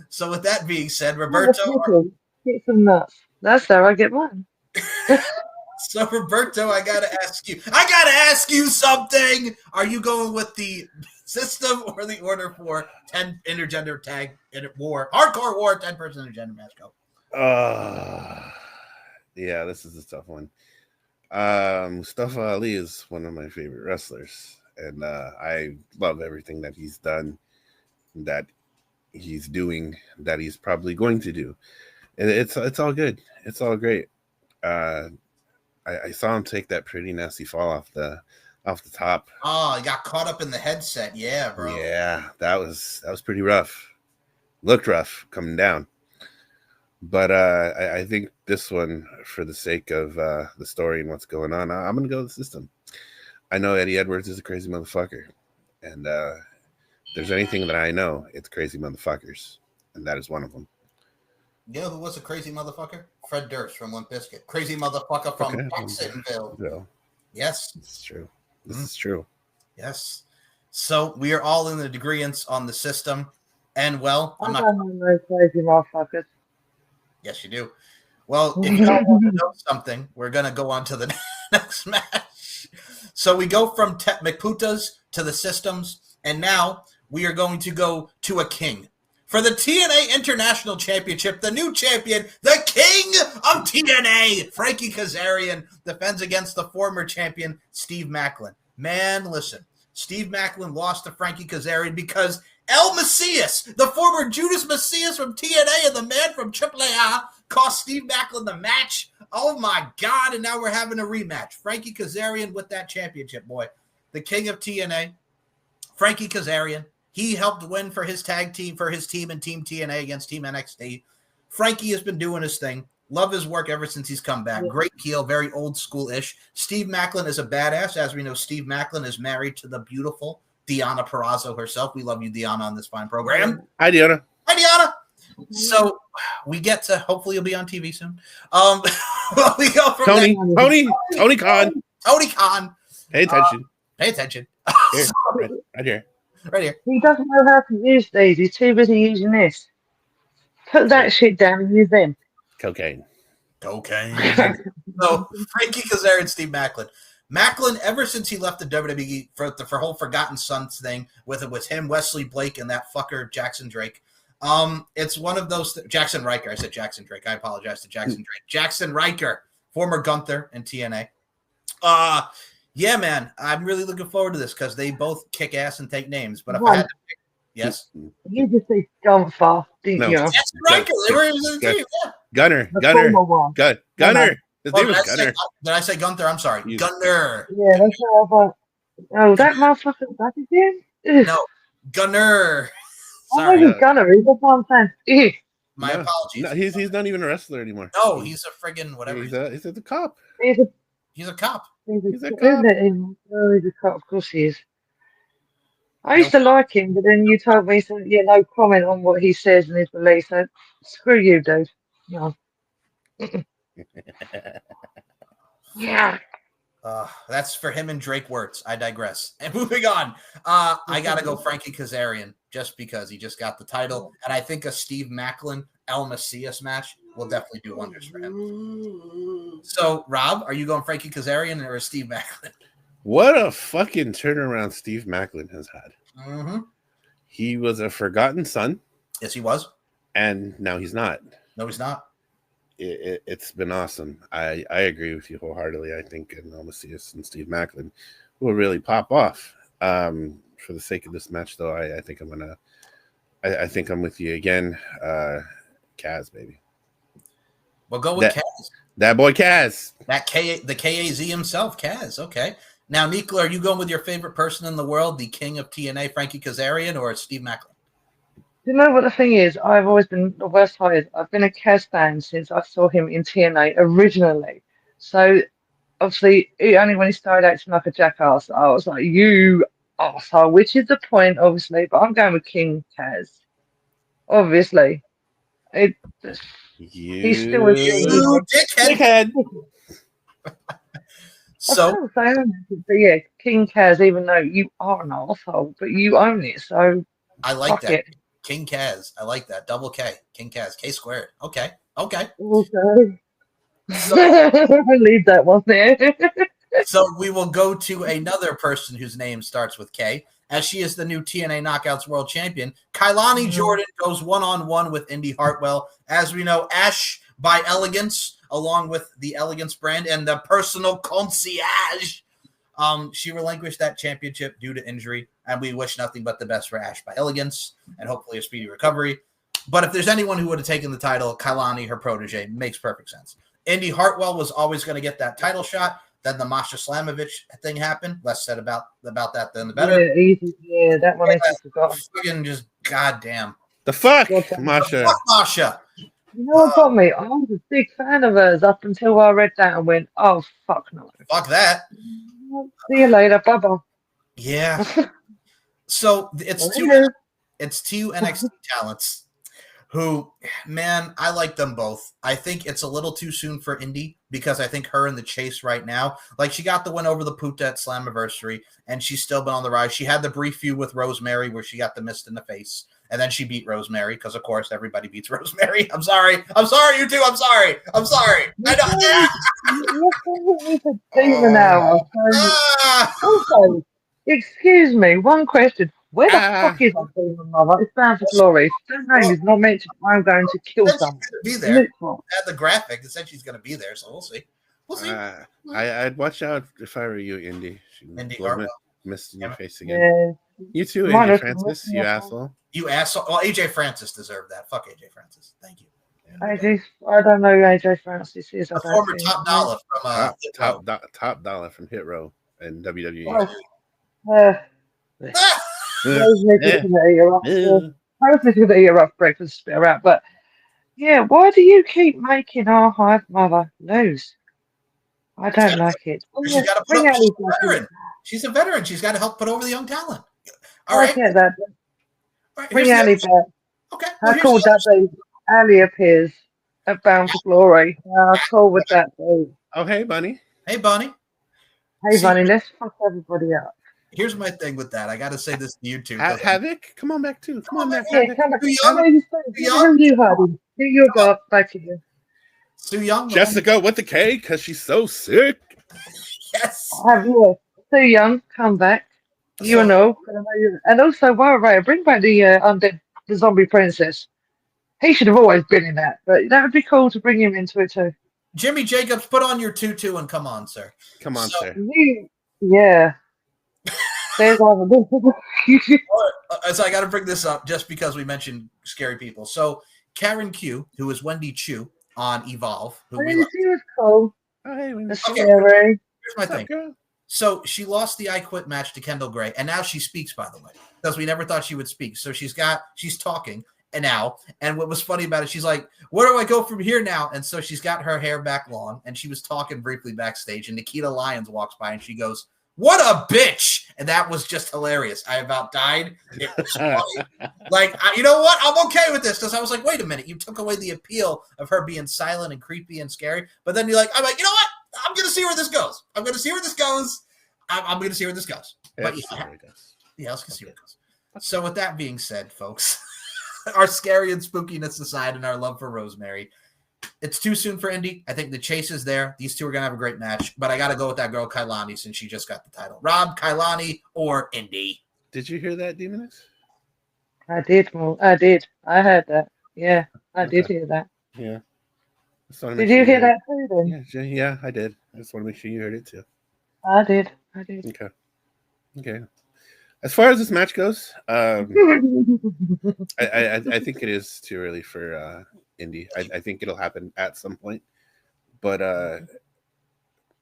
So with that being said, Have a Roberto. Snickers. Get some nuts. That's how I get mine. So Roberto, I gotta ask you something. Are you going with the system or the order for 10 intergender tag in war, hardcore war, 10-person intergender match? Go. Yeah, this is a tough one. Mustafa Ali is one of my favorite wrestlers, and I love everything that he's done, that he's doing, that he's probably going to do. It's all good. It's all great. I saw him take that pretty nasty fall off the top. Oh, he got caught up in the headset. Yeah, bro. Yeah, that was pretty rough. Looked rough coming down. But I think this one, for the sake of the story and what's going on, I'm going to go with the system. I know Eddie Edwards is a crazy motherfucker. And if there's anything that I know, it's crazy motherfuckers. And that is one of them. You know who was a crazy motherfucker? Fred Durst from Limp Bizkit. Crazy motherfucker from Jacksonville. Yeah. Yes. It's true. This is true. Yes. So we are all in the agreement on the system. And, well, I don't know those crazy motherfuckers. Yes, you do. Well, if you don't want to know something, we're going to go on to the next match. So we go from McPutas to the systems, and now we are going to go to a king. For the TNA International Championship, the new champion, the king of TNA, Frankie Kazarian, defends against the former champion, Steve Maclin. Man, listen, Steve Maclin lost to Frankie Kazarian because El Macias, the former Judas Macias from TNA and the man from AAA, cost Steve Maclin the match. Oh, my God, and now we're having a rematch. Frankie Kazarian with that championship, boy. The king of TNA, Frankie Kazarian. He helped win for his tag team, for his team and Team TNA against Team NXT. Frankie has been doing his thing. Love his work ever since he's come back. Great heel, very old school-ish. Steve Maclin is a badass. As we know, Steve Maclin is married to the beautiful Deonna Purrazzo herself. We love you, Deonna, on this fine program. Hi, Deonna. Hi, Deonna. So we get to, hopefully you'll be on TV soon. Well, we go from Tony Khan. Tony Khan. Pay attention. Pay attention. Here, right here. Right here. He doesn't know how to use these. He's too busy using this. Put that shit down and use them. Cocaine. So Frankie Kazarian and Steve Maclin. Maclin, ever since he left the WWE for the whole Forgotten Sons thing with him, Wesley Blake, and that fucker Jackson Drake. It's one of those Jackson Riker. I said Jackson Drake. I apologize to Jackson Drake. Jackson Riker, former Gunther in TNA. Yeah, man, I'm really looking forward to this because they both kick ass and take names. But if I had to pick, yes, you just say Gunther, didn't you? Jackson Riker. They were in the team. Yeah. Gunner. His name was Gunner. Did I say Gunther? I'm sorry. Gunner. Yeah, that's what I thought. Oh, that motherfucker's back again? No, Gunner. Sorry. Oh, Gunner. That's what I'm saying. My apologies. No, he's not even a wrestler anymore. No, he's a friggin' whatever. He's a cop. He's a cop. He's a cop. He's a cop. Of course he is. I used to like him, but then you told me no comment on what he says and his beliefs. So screw you, dude. No. Yeah. That's for him and Drake Wirtz. I digress. And moving on, I gotta go Frankie Kazarian just because he just got the title, and I think a Steve Maclin El Macias match will definitely do wonders for him. So, Rob, are you going Frankie Kazarian or Steve Maclin? What a fucking turnaround Steve Maclin has had. Mm-hmm. He was a forgotten son. Yes, he was. And now he's not. No, he's not. It's been awesome. I agree with you wholeheartedly. I think El Macias and Steve Maclin will really pop off. For the sake of this match, though, I think I'm with you again. Kaz, baby. We'll go with Kaz. That boy Kaz. The KAZ himself, Kaz. Okay. Now, Nikla, are you going with your favorite person in the world, the king of TNA, Frankie Kazarian, or Steve Maclin? You know what the thing is? I've always been the worst height. I've been a Kaz fan since I saw him in TNA originally. So obviously, only when he started acting like a jackass, I was like, "You arsehole," which is the point, obviously. But I'm going with King Kaz. Obviously, it he's still as good as You You dickhead. dickhead. Of So course I own it. But yeah, King Kaz, even though you are an arsehole, but you own it, so I like fuck that. it. King Kaz. I like that. Double K. King Kaz. K squared. Okay. Okay. Also, So leave that one there. So we will go to another person whose name starts with K, as she is the new TNA Knockouts World Champion. Kailani Jordan goes one-on-one with Indy Hartwell. As we know, Ash by Elegance, along with the Elegance brand and the personal concierge. She relinquished that championship due to injury, and we wish nothing but the best for Ash by Elegance and hopefully a speedy recovery. But if there's anyone who would have taken the title, Kailani, her protege, makes perfect sense. Indy Hartwell was always going to get that title shot. Then the Masha Slamovich thing happened. Less said about that than the better. Yeah, easy. Yeah, that one is just forgotten. Fucking just goddamn. The fuck, God damn. Masha. Fuck Masha. You know what got me? I was a big fan of hers up until I read that and went, oh, fuck no. Fuck that. See you later. Bye bye. Yeah. So it's Later. two NXT talents who, man, I like them both. I think it's a little too soon for Indy because I think her in the chase right now, like she got the win over the Puta at Slammiversary, and she's still been on the rise. She had the brief feud with Rosemary where she got the mist in the face, and then she beat Rosemary because, of course, everybody beats Rosemary. I'm sorry, you two. I'm sorry. I It's a demon hour. So, also, excuse me, one question. Where the fuck is our demon mother? It's Bound for Glory. If that name is not mentioned, I'm going to kill She's someone. gonna be there. Literal. At the graphic, it said she's going to be there, so we'll see. I'd watch out if I were you, Indy. Indy Hartwell. Mist in your face again. Yeah. You too, Might AJ have Francis. to You look me up. asshole. You asshole. Well, AJ Francis deserved that. Fuck AJ Francis. Thank you. I don't know who AJ Francis is. I The don't former think. top dollar from Top dollar from Hit Row and WWE. Those niggas can eat a rough, most niggas can eat a rough breakfast spit her out. But yeah, why do you keep making our hive mother lose? I don't like it. She's got to put Bring up. out She's these a veteran. She's a veteran. She's got to help put over the young talent. All I right. get that. All right. Bring Ali back. Okay. How cool would that be? Ali appears at Bound for Glory. How cool would that be? Oh, hey, Bunny. Hey, Bonnie. Hey, See, Bunny, let's fuck everybody up. Here's my thing with that. I got to say this to you two. Havoc, come on back too. Come on back, Yeah, Havoc. come back. Too young? Who you hiding? Who you got back here? Too young. Jessica with the K because she's so sick. Yes. Too young. Come back. You know. And also, Warrior, bring back the undead, the zombie princess. He should have always been in that, but that would be cool to bring him into it too. Jimmy Jacobs, put on your tutu and come on, sir. Come on, sir. Yeah. There's all the So I got to bring this up just because we mentioned scary people. So Karen Q, who is Wendy Chu on Evolve, who we love. She was cool. Oh, hey, Scary. Here's my thing. Girl? So she lost the I Quit match to Kendall Gray, and now she speaks, by the way, because we never thought she would speak. So she's talking and now. And what was funny about it, she's like, where do I go from here now? And so she's got her hair back long, and she was talking briefly backstage, and Nikita Lyons walks by, and she goes, what a bitch. And that was just hilarious. I about died. It was funny. Like, you know what? I'm okay with this because I was like, wait a minute. You took away the appeal of her being silent and creepy and scary. But then I'm like, you know what? I'm going to see where this goes. I'm going to see where this goes. But let's see where it goes. So with that being said, folks, our scary and spookiness aside and our love for Rosemary, it's too soon for Indy. I think the chase is there. These two are going to have a great match, but I got to go with that girl, Kailani, since she just got the title. Rob, Kailani, or Indy? Did you hear that, Demoness? I did. I heard that. Yeah, I did hear that. Yeah. Did you hear that too, then? Yeah, I did. I just want to make sure you heard it too. I did. Okay. As far as this match goes, I think it is too early for Indy. I think it'll happen at some point, but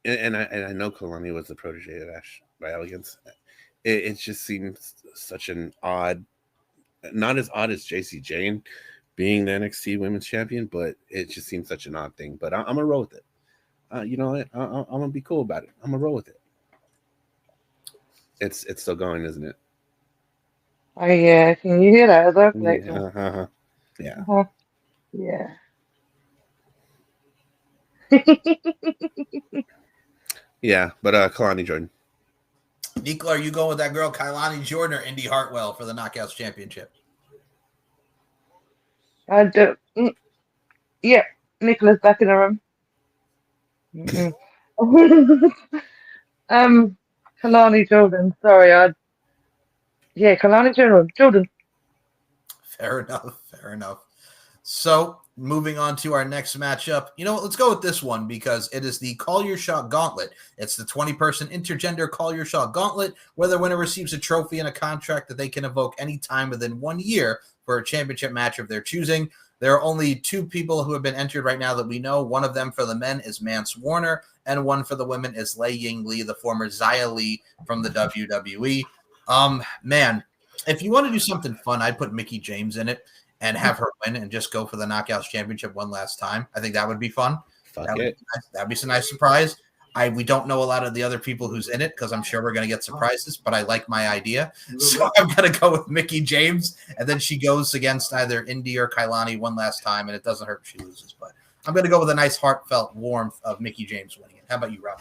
and I know Kalani was the protege of Ash by Elegance. It just seems such an odd not as odd as JC Jane being the NXT Women's Champion, but it just seems such an odd thing. But I'm gonna roll with it. You know what? I'm gonna be cool about it. I'm gonna roll with it. It's still going, isn't it? Oh yeah, can you hear that as well, Yeah. Alexa? Yeah. Uh-huh. Yeah. Yeah. But Kalani Jordan. Nicola, are you going with that girl Kailani Jordan or Indy Hartwell for the Knockouts Championship? I do. Yeah, Nicola's back in the room. Mm-mm. Kalani Jordan. Sorry, Kalani Jordan. Fair enough. Fair enough. So, moving on to our next matchup. You know what? Let's go with this one because it is the Call Your Shot Gauntlet. It's the 20-person intergender Call Your Shot Gauntlet, where the winner receives a trophy and a contract that they can evoke anytime within 1 year for a championship match of their choosing. There are only 2 people who have been entered right now that we know. One of them for the men is Mance Warner, and one for the women is Lei Ying Lee, the former Xia Li from the WWE. Man, if you want to do something fun, I'd put Mickie James in it and have her win and just go for the Knockouts Championship one last time. I think that would be fun. Fuck it. That'd be some nice surprise. We don't know a lot of the other people who's in it because I'm sure we're going to get surprises, but I like my idea. So I'm going to go with Mickie James, and then she goes against either Indy or Kailani one last time, and it doesn't hurt if she loses. But I'm going to go with a nice heartfelt warmth of Mickie James winning it. How about you, Rob?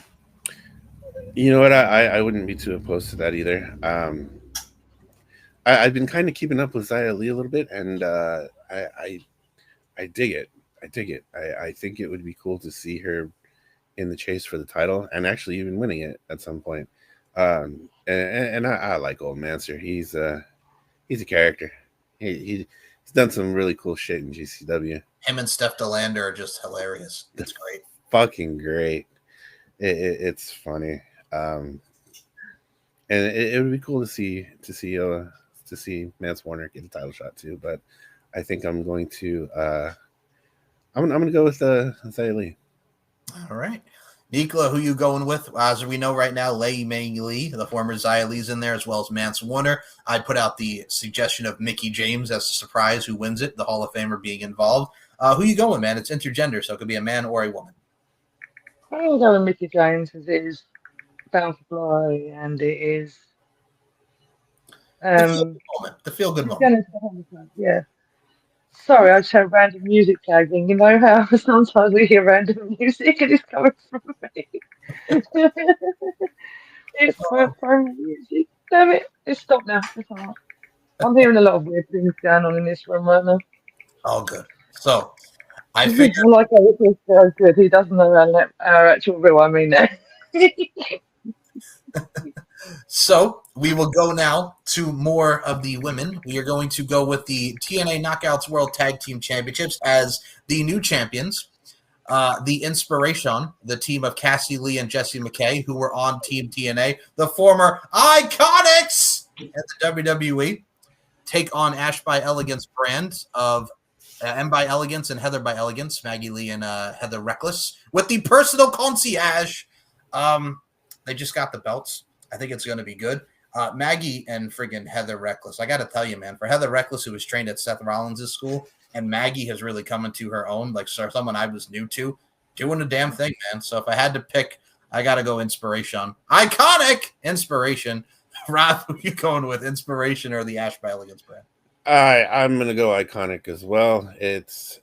You know what? I wouldn't be too opposed to that either. I've been kind of keeping up with Xia Li a little bit, and I dig it. I dig it. I think it would be cool to see her in the chase for the title and actually even winning it at some point. And I like old Manser. He's a character. He's done some really cool shit in GCW. Him and Steph DeLander are just hilarious. It's great. Fucking great. It's funny. And it would be cool to see Mance Warner get a title shot too. But I think I'm going to I'm going to go with Xia Li. All right. Nicola, who you going with? As we know right now, Lei Ming Lee, the former Xia Li's in there, as well as Mance Warner. I put out the suggestion of Mickie James as a surprise who wins it, the Hall of Famer being involved. Who you going, man? It's intergender, so it could be a man or a woman. I'm going to go with Mickie James as it is Bound to Fly and it is The feel good moment. Yeah. Sorry, I just had random music tagging. You know how sometimes we hear random music and it's coming from me. It's from music. Damn it. It's stopped now. It's all right. I'm hearing a lot of weird things going on in this room right now. All good. So, I figured. I like how it feels so good. He doesn't know our actual real I mean there. So we will go now to more of the women. We are going to go with the TNA Knockouts World Tag Team Championships as the new champions. The Inspiration, the team of Cassie Lee and Jessie McKay, who were on Team TNA, the former Iconics at the WWE, take on Ash by Elegance brand of M by Elegance and Heather by Elegance, Maggie Lee and Heather Reckless, with the personal concierge. They just got the belts. I think it's going to be good. Maggie and friggin' Heather Reckless. I got to tell you, man, for Heather Reckless, who was trained at Seth Rollins' school, and Maggie has really come into her own, like someone I was new to, doing a damn thing, man. So if I had to pick, I got to go Inspiration. Iconic Inspiration. Rob, who are you going with, Inspiration or the Ash by Elegance brand? I'm going to go Iconic as well. It's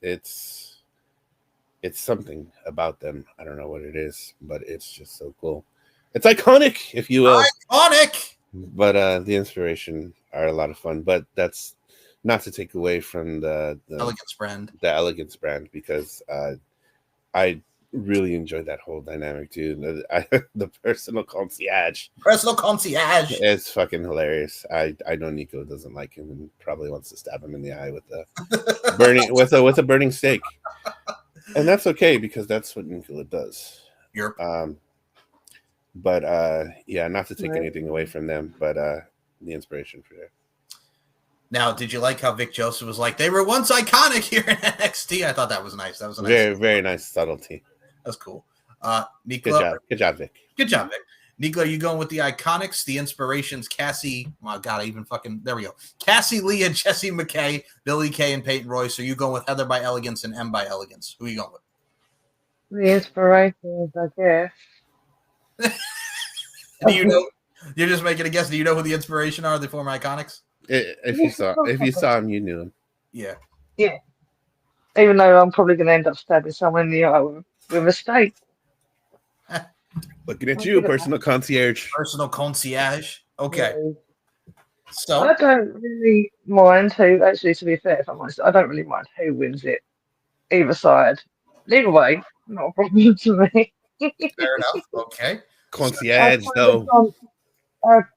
something about them. I don't know what it is, but it's just so cool. It's iconic, if you will. Iconic! But the Inspiration are a lot of fun. But that's not to take away from the Elegance brand. The Elegance brand, because I really enjoyed that whole dynamic, too. The personal concierge. Personal concierge. It's fucking hilarious. I know Nico doesn't like him and probably wants to stab him in the eye with a burning with a burning stake. And that's okay, because that's what Nicola does. Yep. But yeah, not to take anything away from them, but the Inspiration for sure. Now, did you like how Vic Joseph was like, they were once iconic here in NXT? I thought that was nice. That was a nice very nice subtlety. That's cool. Nicola, Good job, Vic. Good job, Vic. Nico, are you going with the Iconics, the Inspirations, Cassie? My God, there we go. Cassie Lee and Jessie McKay, Billy Kay and Peyton Royce. Are you going with Heather by Elegance and M by Elegance? Who are you going with? The Inspirations, I guess. Do you know? You're just making a guess. Do you know who the Inspiration are? The former Iconics. If you saw him, you knew him. Yeah. Yeah. Even though I'm probably going to end up stabbing someone in the eye with a steak. Looking at you, personal concierge. Personal concierge. Okay. Yeah. So I don't really mind who. Actually, to be fair, if I'm honest, I don't really mind who wins it. Either side. Either way, not a problem to me. Fair enough. Okay. Concierge, though. Back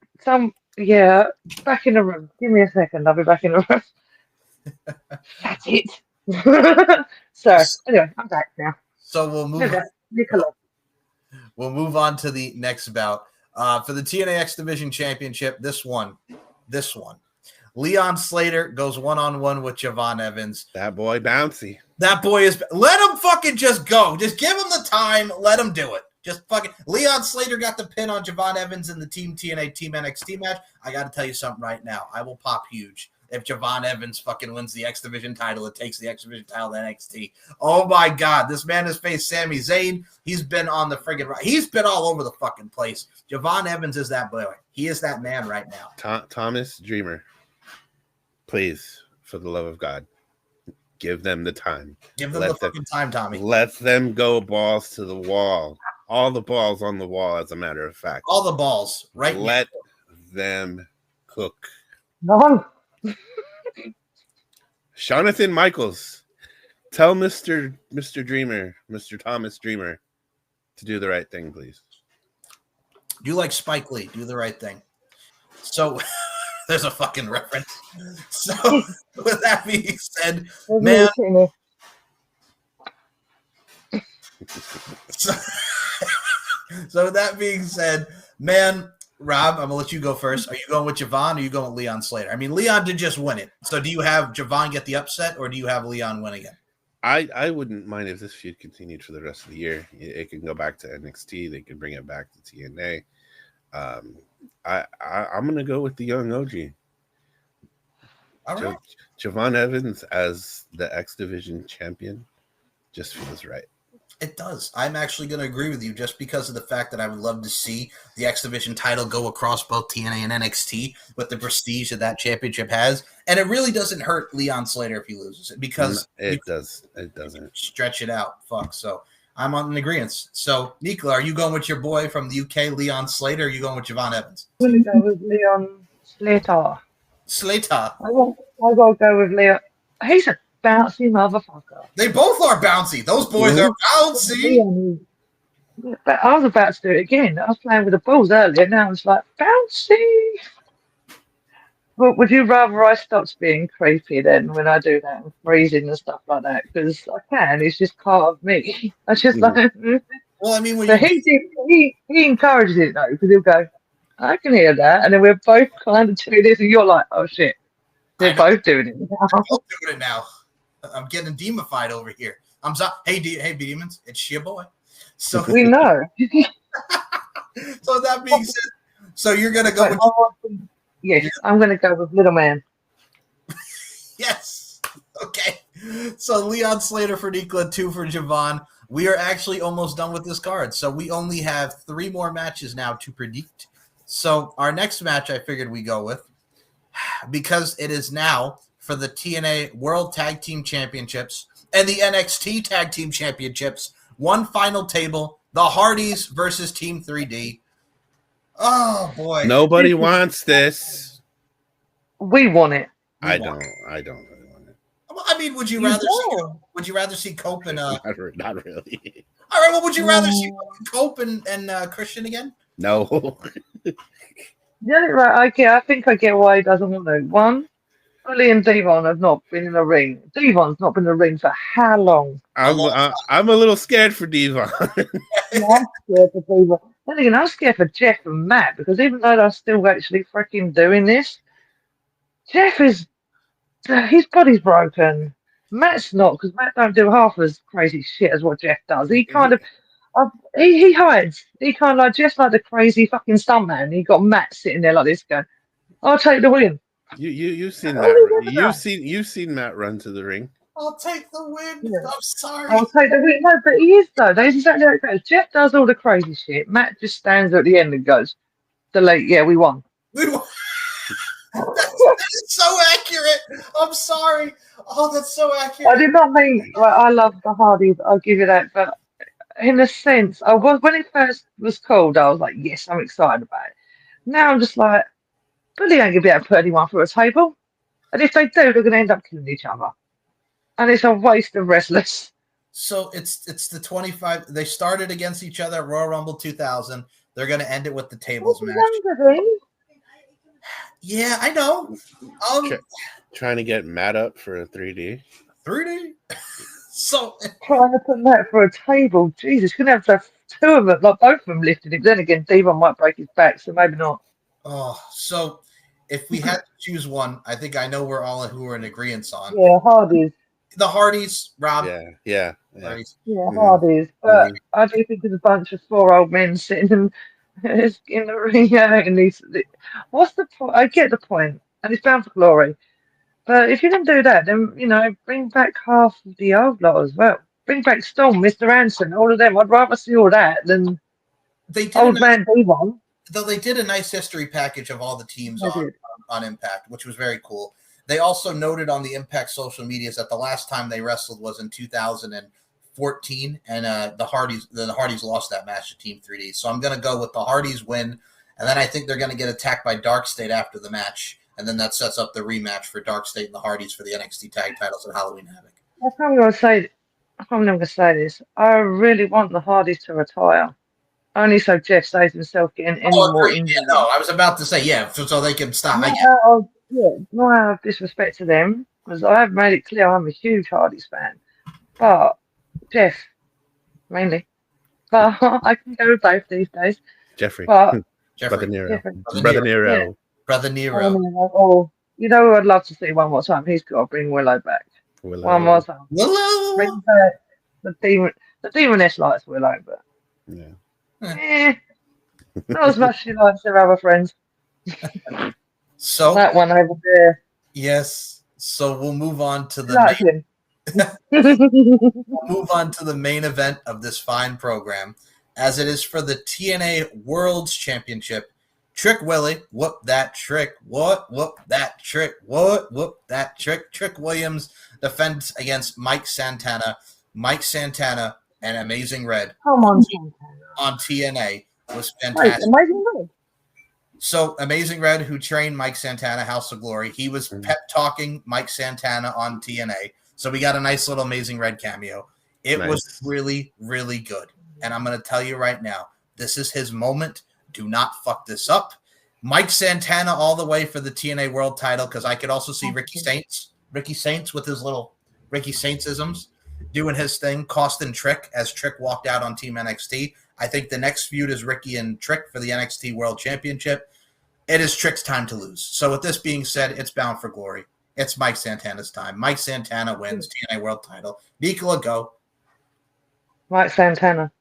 in the room. Give me a second. I'll be back in the room. That's it. So, anyway, I'm back now. So we'll move on to the next bout. For the TNA X Division Championship, this one. Leon Slater goes one-on-one with Javon Evans. That boy bouncy. That boy is... Let him fucking just go. Just give him the time. Let him do it. Just fucking... Leon Slater got the pin on Javon Evans in the Team TNA, Team NXT match. I got to tell you something right now. I will pop huge if Javon Evans fucking wins the X Division title. It takes the X Division title to NXT. Oh, my God. This man has faced Sami Zayn. He's been on the friggin' right. He's been all over the fucking place. Javon Evans is that boy. He is that man right now. Thomas Dreamer. Please, for the love of God, give them the time. Give them fucking time, Tommy. Let them go balls to the wall. All the balls on the wall, as a matter of fact. All the balls, right? Let them cook. No. Jonathan Michaels, tell Mr. Dreamer, Mr. Thomas Dreamer, to do the right thing, please. Do like Spike Lee, do the right thing. So... There's a fucking reference. So, with that being said, man. So, with that being said, man, Rob, I'm going to let you go first. Are you going with Javon or are you going with Leon Slater? I mean, Leon did just win it. So, do you have Javon get the upset or do you have Leon win again? I wouldn't mind if this feud continued for the rest of the year. It can go back to NXT. They can bring it back to TNA. I'm gonna go with the young OG. All right. Javon Evans as the X Division champion just feels right. It does. I'm actually going to agree with you just because of the fact that I would love to see the X Division title go across both TNA and NXT with the prestige that championship has. And it really doesn't hurt Leon Slater if he loses it because it doesn't stretch it out. Fuck. So I'm on an agreement. So, Nicola, are you going with your boy from the UK, Leon Slater, or are you going with Javon Evans? I'm going to go with Leon Slater. Slater. I got to go with Leon. He's a bouncy motherfucker. They both are bouncy. Those boys are bouncy. But I was about to do it again. I was playing with the balls earlier. Now it's like bouncy. But would you rather I stopped being creepy then when I do that and freezing and stuff like that? Because I can. It's just part of me. I just like. Well, I mean, when he encourages it though, because he'll go, I can hear that, and then we're both kind of doing this, and you're like, oh shit, they're both doing it now. I'm both doing it now. I'm getting demified over here. I'm sorry. Hey, demons, it's your boy. So we know. So that being said, so you're gonna go with. Yes, I'm going to go with Little Man. Yes. Okay. So Leon Slater for Nicola, 2 for Javon. We are actually almost done with this card. So we only have 3 more matches now to predict. So our next match I figured we go with, because it is now for the TNA World Tag Team Championships and the NXT Tag Team Championships. One final table, the Hardys versus Team 3D. Oh boy! Nobody wants this. We want it. I don't really want it. Well, I mean, would you rather see Cope and Not really. All right. Well, would you rather see Cope and Christian again? No. Yeah, right. I think I get why he doesn't want to. One, Bully and Devon have not been in the ring. Devon's not been in the ring for how long? I'm a little scared for Devon. Yeah, I'm scared for Devon. Then again, I'm scared for Jeff and Matt because even though they're still actually freaking doing this, Jeff is his body's broken. Matt's not because Matt don't do half as crazy shit as what Jeff does. He kind of, He hides. He kind of like just like the crazy fucking stuntman. He got Matt sitting there like this, going, "I'll take the win." You've seen All Matt. he's ever done. You've seen Matt run to the ring. I'll take the win. Yeah. I'm sorry. I'll take the win. No, but he is though. That's exactly how it goes. Jeff does all the crazy shit. Matt just stands at the end and goes, "Delete. Yeah, we won." That's so accurate. I'm sorry. Oh, that's so accurate. I did not mean. Well, I love the Hardys. I'll give you that. But in a sense, I was when it first was called. I was like, "Yes, I'm excited about it." Now I'm just like, "But they ain't gonna be able to put anyone through a table." And if they do, they're going to end up killing each other. And it's a waste of wrestlers. So it's the 25. They started against each other at Royal Rumble 2000. They're going to end it with the tables match. Yeah, I know. Trying to get Matt up for a 3D. 3D? So trying to put that for a table. Jesus, you're going to have two of them, like both of them lifted him. Then again, Devon might break his back, so maybe not. Oh, so if we had to choose one, I think I know we're all who are in agreement on. Yeah, Hardys. The Hardys, Rob. Yeah. Hardys. But I do think there's a bunch of 4 old men sitting in the ring. And what's the point? I get the point, and it's bound for glory. But if you can do that, then bring back half of the old lot as well. Bring back Storm, Mr. Anson, all of them. I'd rather see all that than old man Devon. Though they did a nice history package of all the teams on Impact, which was very cool. They also noted on the Impact social medias that the last time they wrestled was in 2014, and the Hardys lost that match to Team 3D. So I'm going to go with the Hardys win, and then I think they're going to get attacked by Dark State after the match, and then that sets up the rematch for Dark State and the Hardys for the NXT Tag Titles at Halloween Havoc. I'm going to say this. I really want the Hardys to retire. Only so Jeff saves himself getting any more injuries. Yeah, no, I was about to say, so they can stop. Not out of disrespect to them, because I have made it clear I'm a huge Hardys fan. But Jeff, mainly. But I can go with both these days. Jeffrey. Brother Nero. Yeah. Brother Nero. Oh, who I'd love to see one more time? He's got to bring Willow back. One more time. Willow! Bring back the Demoness likes Willow, but not as much as she likes her other friends. So that one over there. Yes. So we'll move on to the main event of this fine program, as it is for the TNA World's Championship. Trick Willie, whoop that trick, whoop that trick, whoop that trick. Trick Williams defends against Mike Santana. Mike Santana and Amazing Red. Come on, Santana. On TNA was fantastic. Amazing Red. So Amazing Red, who trained Mike Santana, House of Glory, he was pep talking Mike Santana on TNA. So we got a nice little Amazing Red cameo. It was really, really good. And I'm going to tell you right now, this is his moment. Do not fuck this up. Mike Santana all the way for the TNA World title, because I could also see Ricky Saints with his little Ricky Saints-isms doing his thing, costing Trick as Trick walked out on Team NXT. I think the next feud is Ricky and Trick for the NXT World Championship. It is Trick's time to lose. So with this being said, it's bound for glory. It's Mike Santana's time. Mike Santana wins TNA World title. Nicola, go. Mike Santana.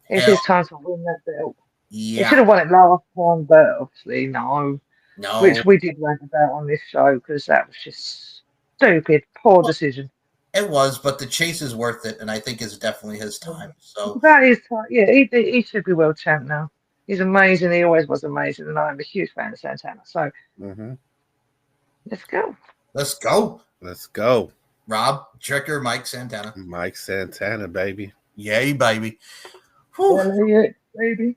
It's his time to win that belt. Yeah. He should have won it last time, but obviously no. No. Which we did rant about on this show, because that was just stupid, poor decision. It was, but the chase is worth it, and I think it's definitely his time. So that is time. Yeah, he should be world champ now. He's amazing. He always was amazing, and I'm a huge fan of Santana. So let's go. Let's go. Rob, Tricker, Mike Santana. Mike Santana, baby. Yay, baby. Yeah, baby.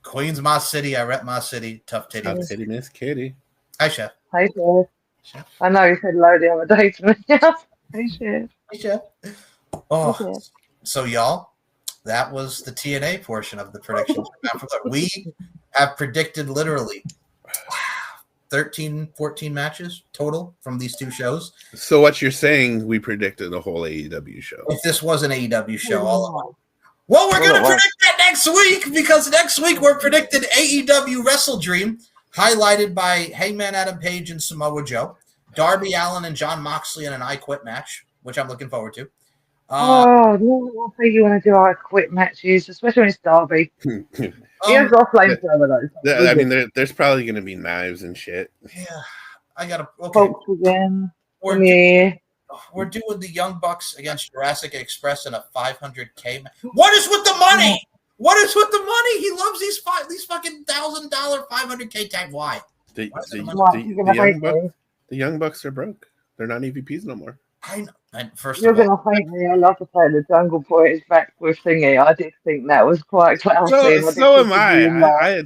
Queen's my city. I rep my city. Tough titty. Tough titty, Miss Kitty. Hi, Chef. Hey, Chef. I know you said hello the other day to me. Hey, Chef. Hey, Chef. Oh, so y'all, that was the TNA portion of the predictions. We have predicted literally 13, 14 matches total from these two shows. So what you're saying, we predicted the whole AEW show. If this was an AEW show, well, we're going to predict that next week, because next week we're predicting AEW Wrestle Dream, highlighted by Hangman Adam Page and Samoa Joe, Darby Allin and Jon Moxley in an I Quit match, which I'm looking forward to. Oh, no, I think you want to do our quick matches, especially when it's Derby. He has Um, got a flamethrower though. So I we're mean, good. there's probably going to be knives and shit. yeah, I gotta. Okay, Hulk again. we're Come do, here. we're doing the Young Bucks against Jurassic Express in a 500K. What is with the money? What is with the money? He loves these fucking $1,000 500K tag. Why? The, Why is it the, money? Mark, the, you're the gonna young hate bucks, me. the young bucks are broke. They're not EVPs no more. I know. And first You're of all, gonna hate me. I love to say the Jungle Boy is back with thingy. I did think that was quite classy, and I did So think am of I. you laugh.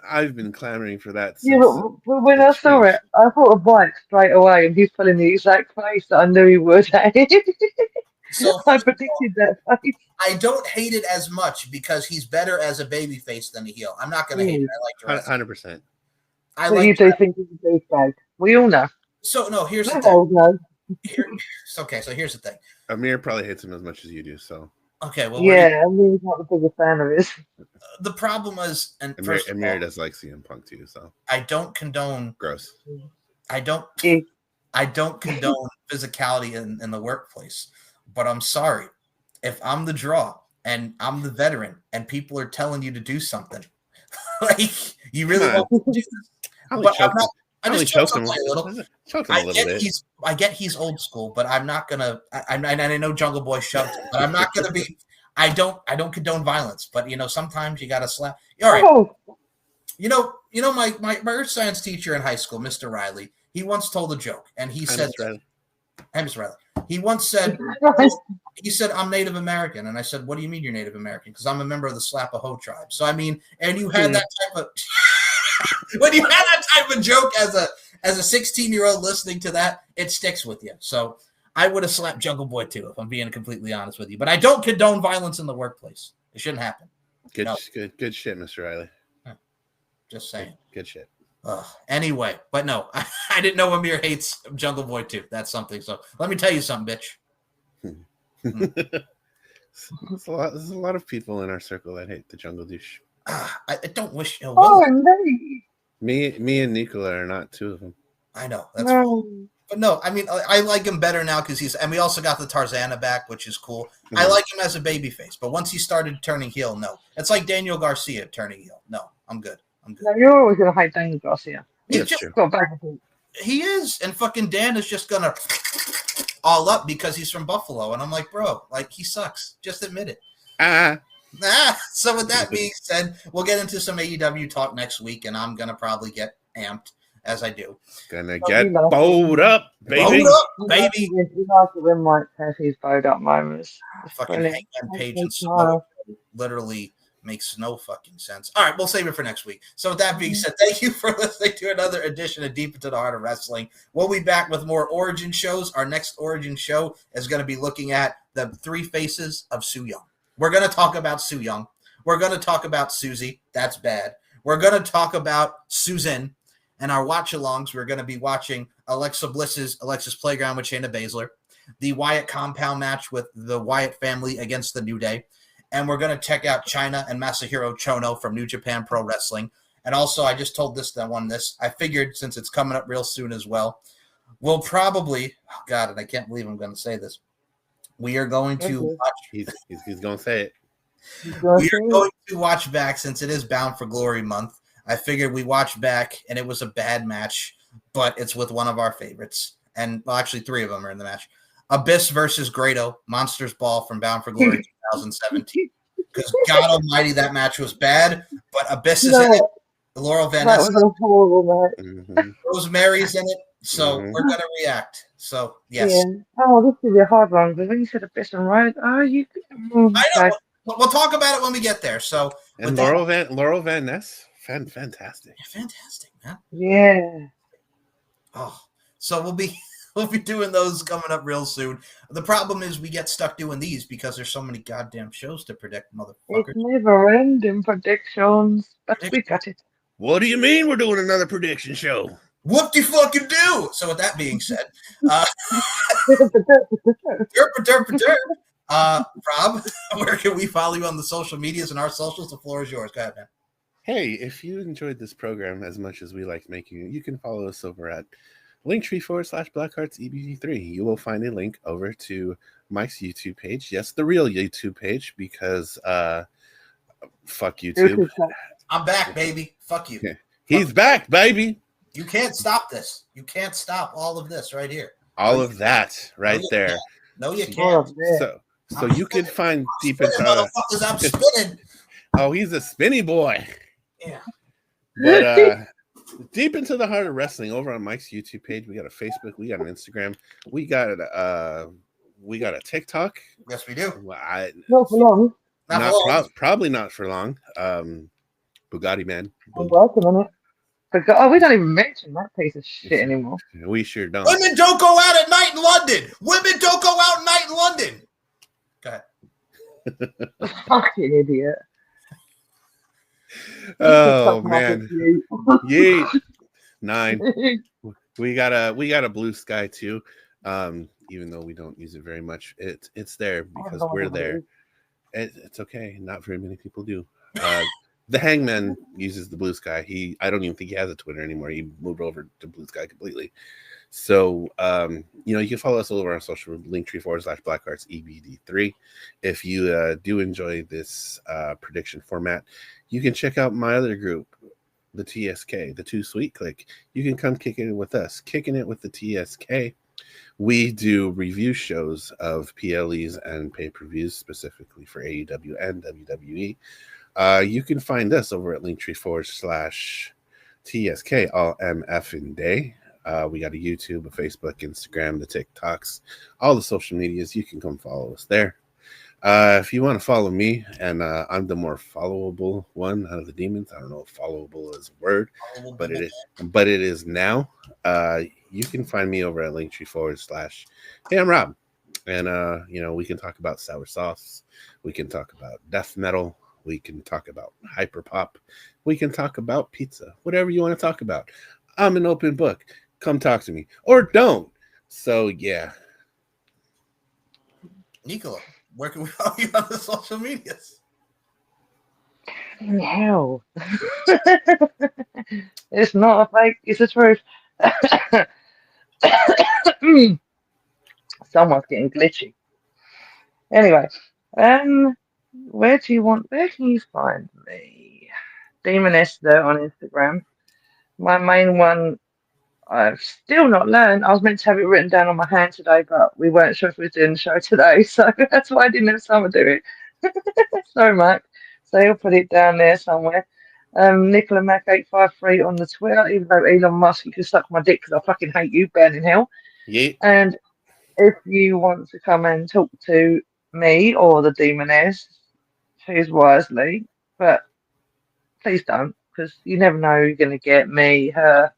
I've been clamoring for that Yeah, since but when it I saw it, changed. I thought of Mike straight away, and he's put in the exact face that I knew he would. so I first of all, predicted that face. I don't hate it as much because he's better as a baby face than a heel. I'm not gonna hate it. I like Jurassic. 100%. I But you like. do think he's a douchebag. We all know. So no, here's the We thing. all know. Here, okay, so here's the thing. Amir probably hates him as much as you do. So Okay, well, Yeah, I'm really not the biggest fan of his. the problem is, and first of Amir all, does like CM Punk too. So I don't condone. gross. I don't. Yeah. I don't condone physicality in the workplace. But I'm sorry, if I'm the draw and I'm the veteran, and people are telling you to do something, like you really Come on. want to do this, but I'm not. I just choked him a little. Choked him a little bit. I get he's old school, but I'm not gonna. I know Jungle Boy shoved him, but I'm not gonna be. I don't condone violence, but sometimes you gotta slap. All right, Oh, my earth science teacher in high school, Mr. Riley, he once told a joke, and he said, "Hey, Mr. Riley," he once said, he said, "I'm Native American," and I said, "What do you mean you're Native American?" Because I'm a member of the Slapaho tribe. So I mean, and you had that type of. When you had that type of joke as a 16-year-old listening to that, it sticks with you. So I would have slapped Jungle Boy too, if I'm being completely honest with you. But I don't condone violence in the workplace. It shouldn't happen. Good shit, Mr. Riley. Just saying. Good shit. Anyway, but no, I didn't know Amir hates Jungle Boy too. That's something. So let me tell you something, bitch. There's a lot of people in our circle that hate the Jungle Douche. I don't wish. me. and Nicola are not two of them. I know that's fine. But no, I mean I like him better now because and we also got the Tarzana back, which is cool. Mm-hmm. I like him as a babyface, but once he started turning heel, no, it's like Daniel Garcia turning heel. No, I'm good. No, you're always gonna hate Daniel Garcia. That's true. He is, and fucking Dan is just gonna all up because he's from Buffalo, and I'm like, bro, like he sucks. Just admit it. So with that being said, we'll get into some AEW talk next week, and I'm gonna probably get amped as I do. Gonna get bowed up, baby. Bowed up, baby. You like it when Mike has his bowed up moments. Fucking Hangman Page and Samoa literally makes no fucking sense. All right, we'll save it for next week. So with that being said, thank you for listening to another edition of Deep Into the Heart of Wrestling. We'll be back with more Origin shows. Our next Origin show is going to be looking at the three faces of Su Yung. We're going to talk about Su Yung. We're going to talk about Susie. That's bad. We're going to talk about Susan. And our watch-alongs, we're going to be watching Alexa Bliss's Alexa's Playground with Shayna Baszler, the Wyatt compound match with the Wyatt family against the New Day, and we're going to check out China and Masahiro Chono from New Japan Pro Wrestling. And also, I just told this. I figured since it's coming up real soon as well, we'll probably, oh God, and I can't believe I'm going to say this. We are going to watch. He's going to say it. We are going to watch back since it is Bound for Glory month. I figured we watched back, and it was a bad match, but it's with one of our favorites. And, well, actually, three of them are in the match. Abyss versus Grado, Monsters Ball from Bound for Glory 2017. Because God almighty, that match was bad, but Abyss is in it. Laurel Van Ness. That was a horrible match. Mm-hmm. Rosemary's in it, so we're going to react. So, yes. Yeah. Oh, this could be a hard one, because when you said Abyss and Riot, I know. We'll talk about it when we get there. So, and Laurel Van Ness. Fantastic. Yeah, fantastic, man. Yeah. Oh, so we'll be doing those coming up real soon. The problem is we get stuck doing these because there's so many goddamn shows to predict, motherfuckers. It's never ending predictions, but we got it. What do you mean we're doing another prediction show? What do you fucking do? So with that being said, Rob, where can we follow you on the social medias and our socials? The floor is yours. Go ahead, man. Hey, if you enjoyed this program as much as we like making it, you can follow us over at Linktree/BlackHeartsEBD3. You will find a link over to Mike's YouTube page. Yes, the real YouTube page, because fuck YouTube. I'm back, baby. Fuck you. He's back, baby. You can't stop this. You can't stop all of this right here. All of that right there. No, you can't. So you can find deep into motherfuckers. I'm spinning. Oh, he's a spinny boy. Yeah. But deep into the heart of wrestling over on Mike's YouTube page. We got a Facebook, we got an Instagram, we got a TikTok. Yes, we do. Not for long. Probably not for long. Bugatti Man. I'm working on it. Oh, we don't even mention that piece of shit anymore. We sure don't. Women don't go out at night in London. Women don't go out at night in London. Go ahead. Fucking idiot. Oh man. Yeet. 9. We got a blue sky too. Even though we don't use it very much. It's there because we're there. It's okay. Not very many people do. The Hangman uses the Blue Sky. I don't even think he has a Twitter anymore. He moved over to Blue Sky completely. So, you can follow us all over our social Linktree/BlackHeartsEBD3. If you do enjoy this prediction format, you can check out my other group, the TSK, the Too Sweet Click. You can come kick it with us, kicking it with the TSK. We do review shows of PLEs and pay-per-views specifically for AEW and WWE. You can find us over at Linktree/TSK, all MF in day. We got a YouTube, a Facebook, Instagram, the TikToks, all the social medias. You can come follow us there. If you want to follow me, and I'm the more followable one out of the demons. I don't know if followable is a word, but it is now. You can find me over at Linktree/ Hey, I'm Rob. And we can talk about sour sauce. We can talk about death metal. We can talk about hyperpop. We can talk about pizza. Whatever you want to talk about. I'm an open book. Come talk to me. Or don't. So, yeah. Nicola, where can we follow you on the social medias? Hell. It's not a fake. It's the truth. Someone's getting glitchy. Anyway, where can you find me? Demon Esther on Instagram. My main one, I've still not learned. I was meant to have it written down on my hand today, but we weren't sure if we were doing the show today, so that's why I didn't have time to do it. Sorry, Mike. So he'll put it down there somewhere. Nicola Mac 853 on the Twitter, even though Elon Musk, you can suck my dick because I fucking hate you, burning hell. Yeah. And if you want to come and talk to me or the Demoness, choose wisely, but please don't, because you never know who you're going to get, me, her,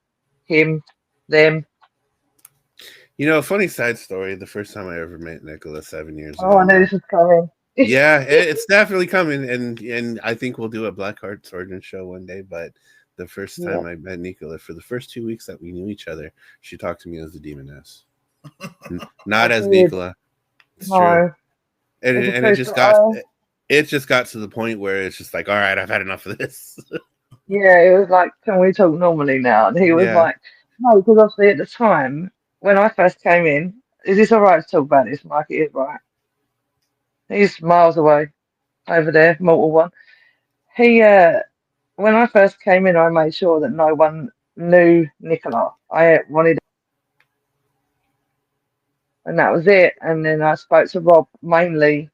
him, them. A funny side story, the first time I ever met Nicola 7 years ago. Oh, I know this is coming. Yeah, it's definitely coming, and I think we'll do a Blackheart Origin show one day, but the first time I met Nicola, for the first 2 weeks that we knew each other, she talked to me as the Demoness. Not as Nicola. It's true. And it just got to the point where it's just like, all right, I've had enough of this. Yeah, it was like, can we talk normally now? And he was like, no, because obviously at the time when I first came in, is this all right to talk about this, Mike? It is right. He's miles away over there, Mortal One. He, when I first came in, I made sure that no one knew Nicola. I wanted, and that was it. And then I spoke to Rob mainly.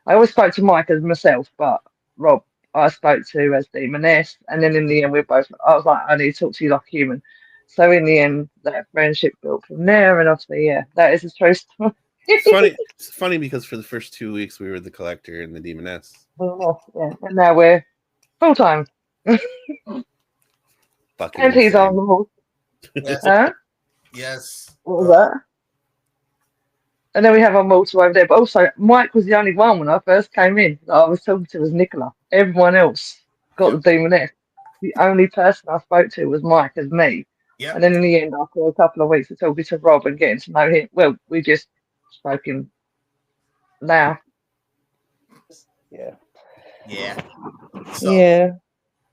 I always spoke to Mike as myself, but Rob I spoke to as Demoness. And then in the end, I was like, I need to talk to you like a human. So in the end, that friendship built from there. And obviously, that is a true story. It's funny because for the first 2 weeks we were the Collector and the Demoness. And now we're full time. Fucking and he's on the horse. Yes. Huh? Yes. What was that? And then we have our mortal over there. But also, Mike was the only one when I first came in that I was talking to was Nicola. Everyone else got the Demoness. The only person I spoke to was Mike as me. Yep. And then in the end, after a couple of weeks of talking to Rob and getting to know him, well, we just spoken now. Yeah. So yeah.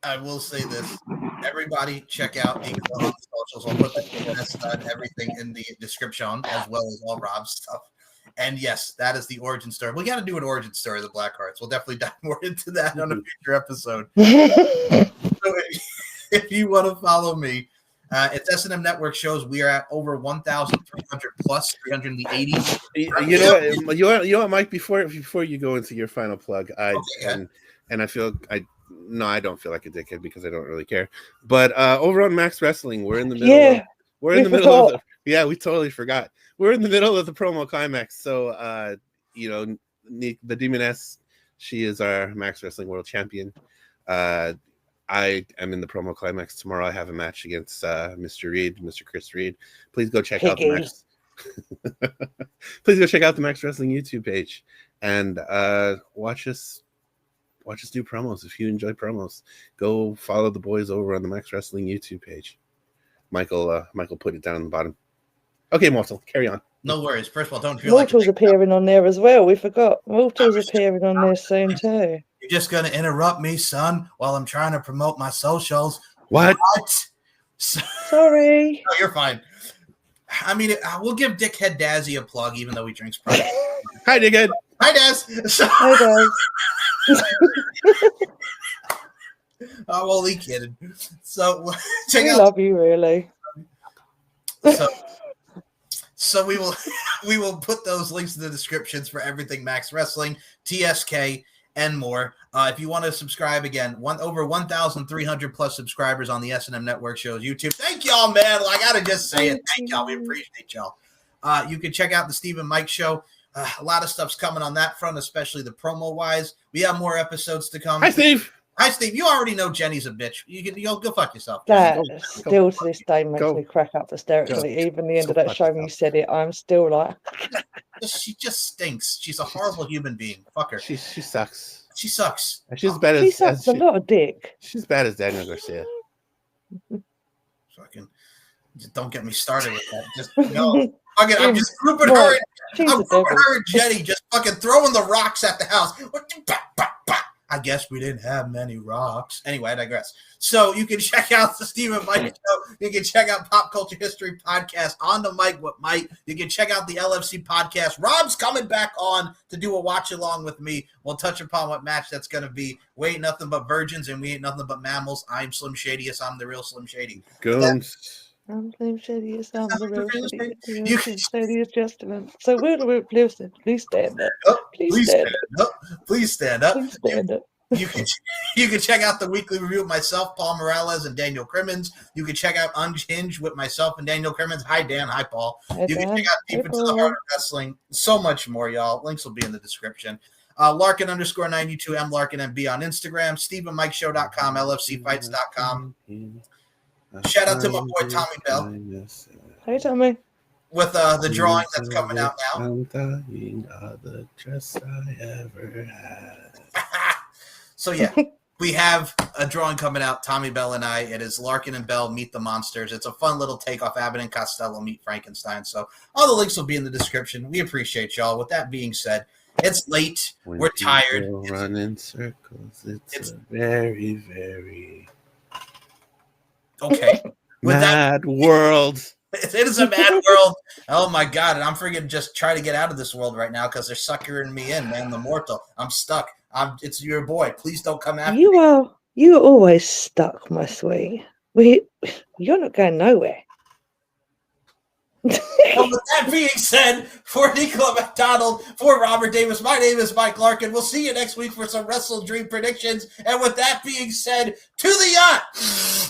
I will say this. Everybody, check out Eagle on the socials. I'll put the everything in the description, as well as all Rob's stuff. And yes, that is the origin story. We got to do an origin story of the Blackhearts. We'll definitely dive more into that on a future episode. So if you want to follow me, it's S&M Network shows. We are at over 1,300 plus 380. You know what, Mike? Before you go into your final plug, I don't feel like a dickhead because I don't really care. But over on Max Wrestling, we're in the middle. We totally forgot. We're in the middle of the promo climax. So the Demoness, she is our Max Wrestling World Champion. I am in the promo climax tomorrow. I have a match against Mr. Chris Reed. Please go check out the Max. Please go check out the Max Wrestling YouTube page and watch us do promos. If you enjoy promos, go follow the boys over on the Max Wrestling YouTube page. Michael put it down on the bottom. Okay, Mortal, carry on. No worries. First of all, don't feel Mortal's appearing on there as well. We forgot. Mortal's appearing on there soon too. You're just going to interrupt me, son, while I'm trying to promote my socials. What? Sorry. No, you're fine. I mean, we'll give Dickhead Dazzy a plug, even though he drinks Pride. Hi, Dickhead. Hi, Daz. Hi, Daz. I'm only kidding. So, We love you, really. So we will put those links in the descriptions for everything Max Wrestling, TSK, and more. If you want to subscribe, again, over 1,300 plus subscribers on the S&M Network shows YouTube. Thank y'all, man. I gotta just say it. Thank y'all. We appreciate y'all. You can check out the Steve and Mike show. A lot of stuff's coming on that front, especially the promo wise. We have more episodes to come. Hi, Steve. Hi, Steve. You already know Jenny's a bitch. You'll go fuck yourself. That still to this day makes me crack up hysterically. Even the end of that show when you said it, I'm still like... She just stinks. She's a horrible human being. Fuck her. She sucks. She sucks. She's bad as... She sucks a lot of dick. She's bad as Daniel Garcia. Fucking... Just don't get me started with that. Just no. Fucking, I'm just grouping her. I'm grouping her and Jenny just fucking throwing the rocks at the house. I guess we didn't have many rocks. Anyway, I digress. So you can check out the Steve and Mike show. You can check out Pop Culture History Podcast on the mic with Mike. You can check out the LFC podcast. Rob's coming back on to do a watch along with me. We'll touch upon what match that's going to be. We ain't nothing but virgins and we ain't nothing but mammals. I'm Slim Shadiest. I'm the real Slim Shady. I'm Slim Shadiest. I'm the real Shady. You can Shadiest Justin. So we're the listen. Please stand up. Please stand up. Please stand up. Please stand up. You can check out the weekly review with myself, Paul Morales, and Daniel Crimmins. You can check out Unhinged with myself and Daniel Crimmins. Hi, Dan. Hi, Paul. You can check out Deep into the Heart of Wrestling. So much more, y'all. Links will be in the description. Larkin_92, M Larkin MB on Instagram, SteveandMikeShow.com, LFCfights.com. Shout out to my boy Tommy Bell. Hey, Tommy. With the drawing that's coming out now. I'm dying of the dress I ever had. So yeah, we have a drawing coming out. Tommy Bell and I. It is Larkin and Bell Meet the Monsters. It's a fun little take off Abbott and Costello Meet Frankenstein. So all the links will be in the description. We appreciate y'all. With that being said, it's late. We're tired. Run in circles. It's a very, very okay. Mad world. It is a mad world. Oh my god! And I'm freaking just trying to get out of this world right now because they're suckering me in, man. The mortal. I'm stuck. It's your boy. Please don't come after me. You're always stuck, my sweet. You're not going nowhere. Well, with that being said, for Nicola McDonald, for Robert Davis, my name is Mike Larkin. We'll see you next week for some Wrestle Dream predictions. And with that being said, to the yacht.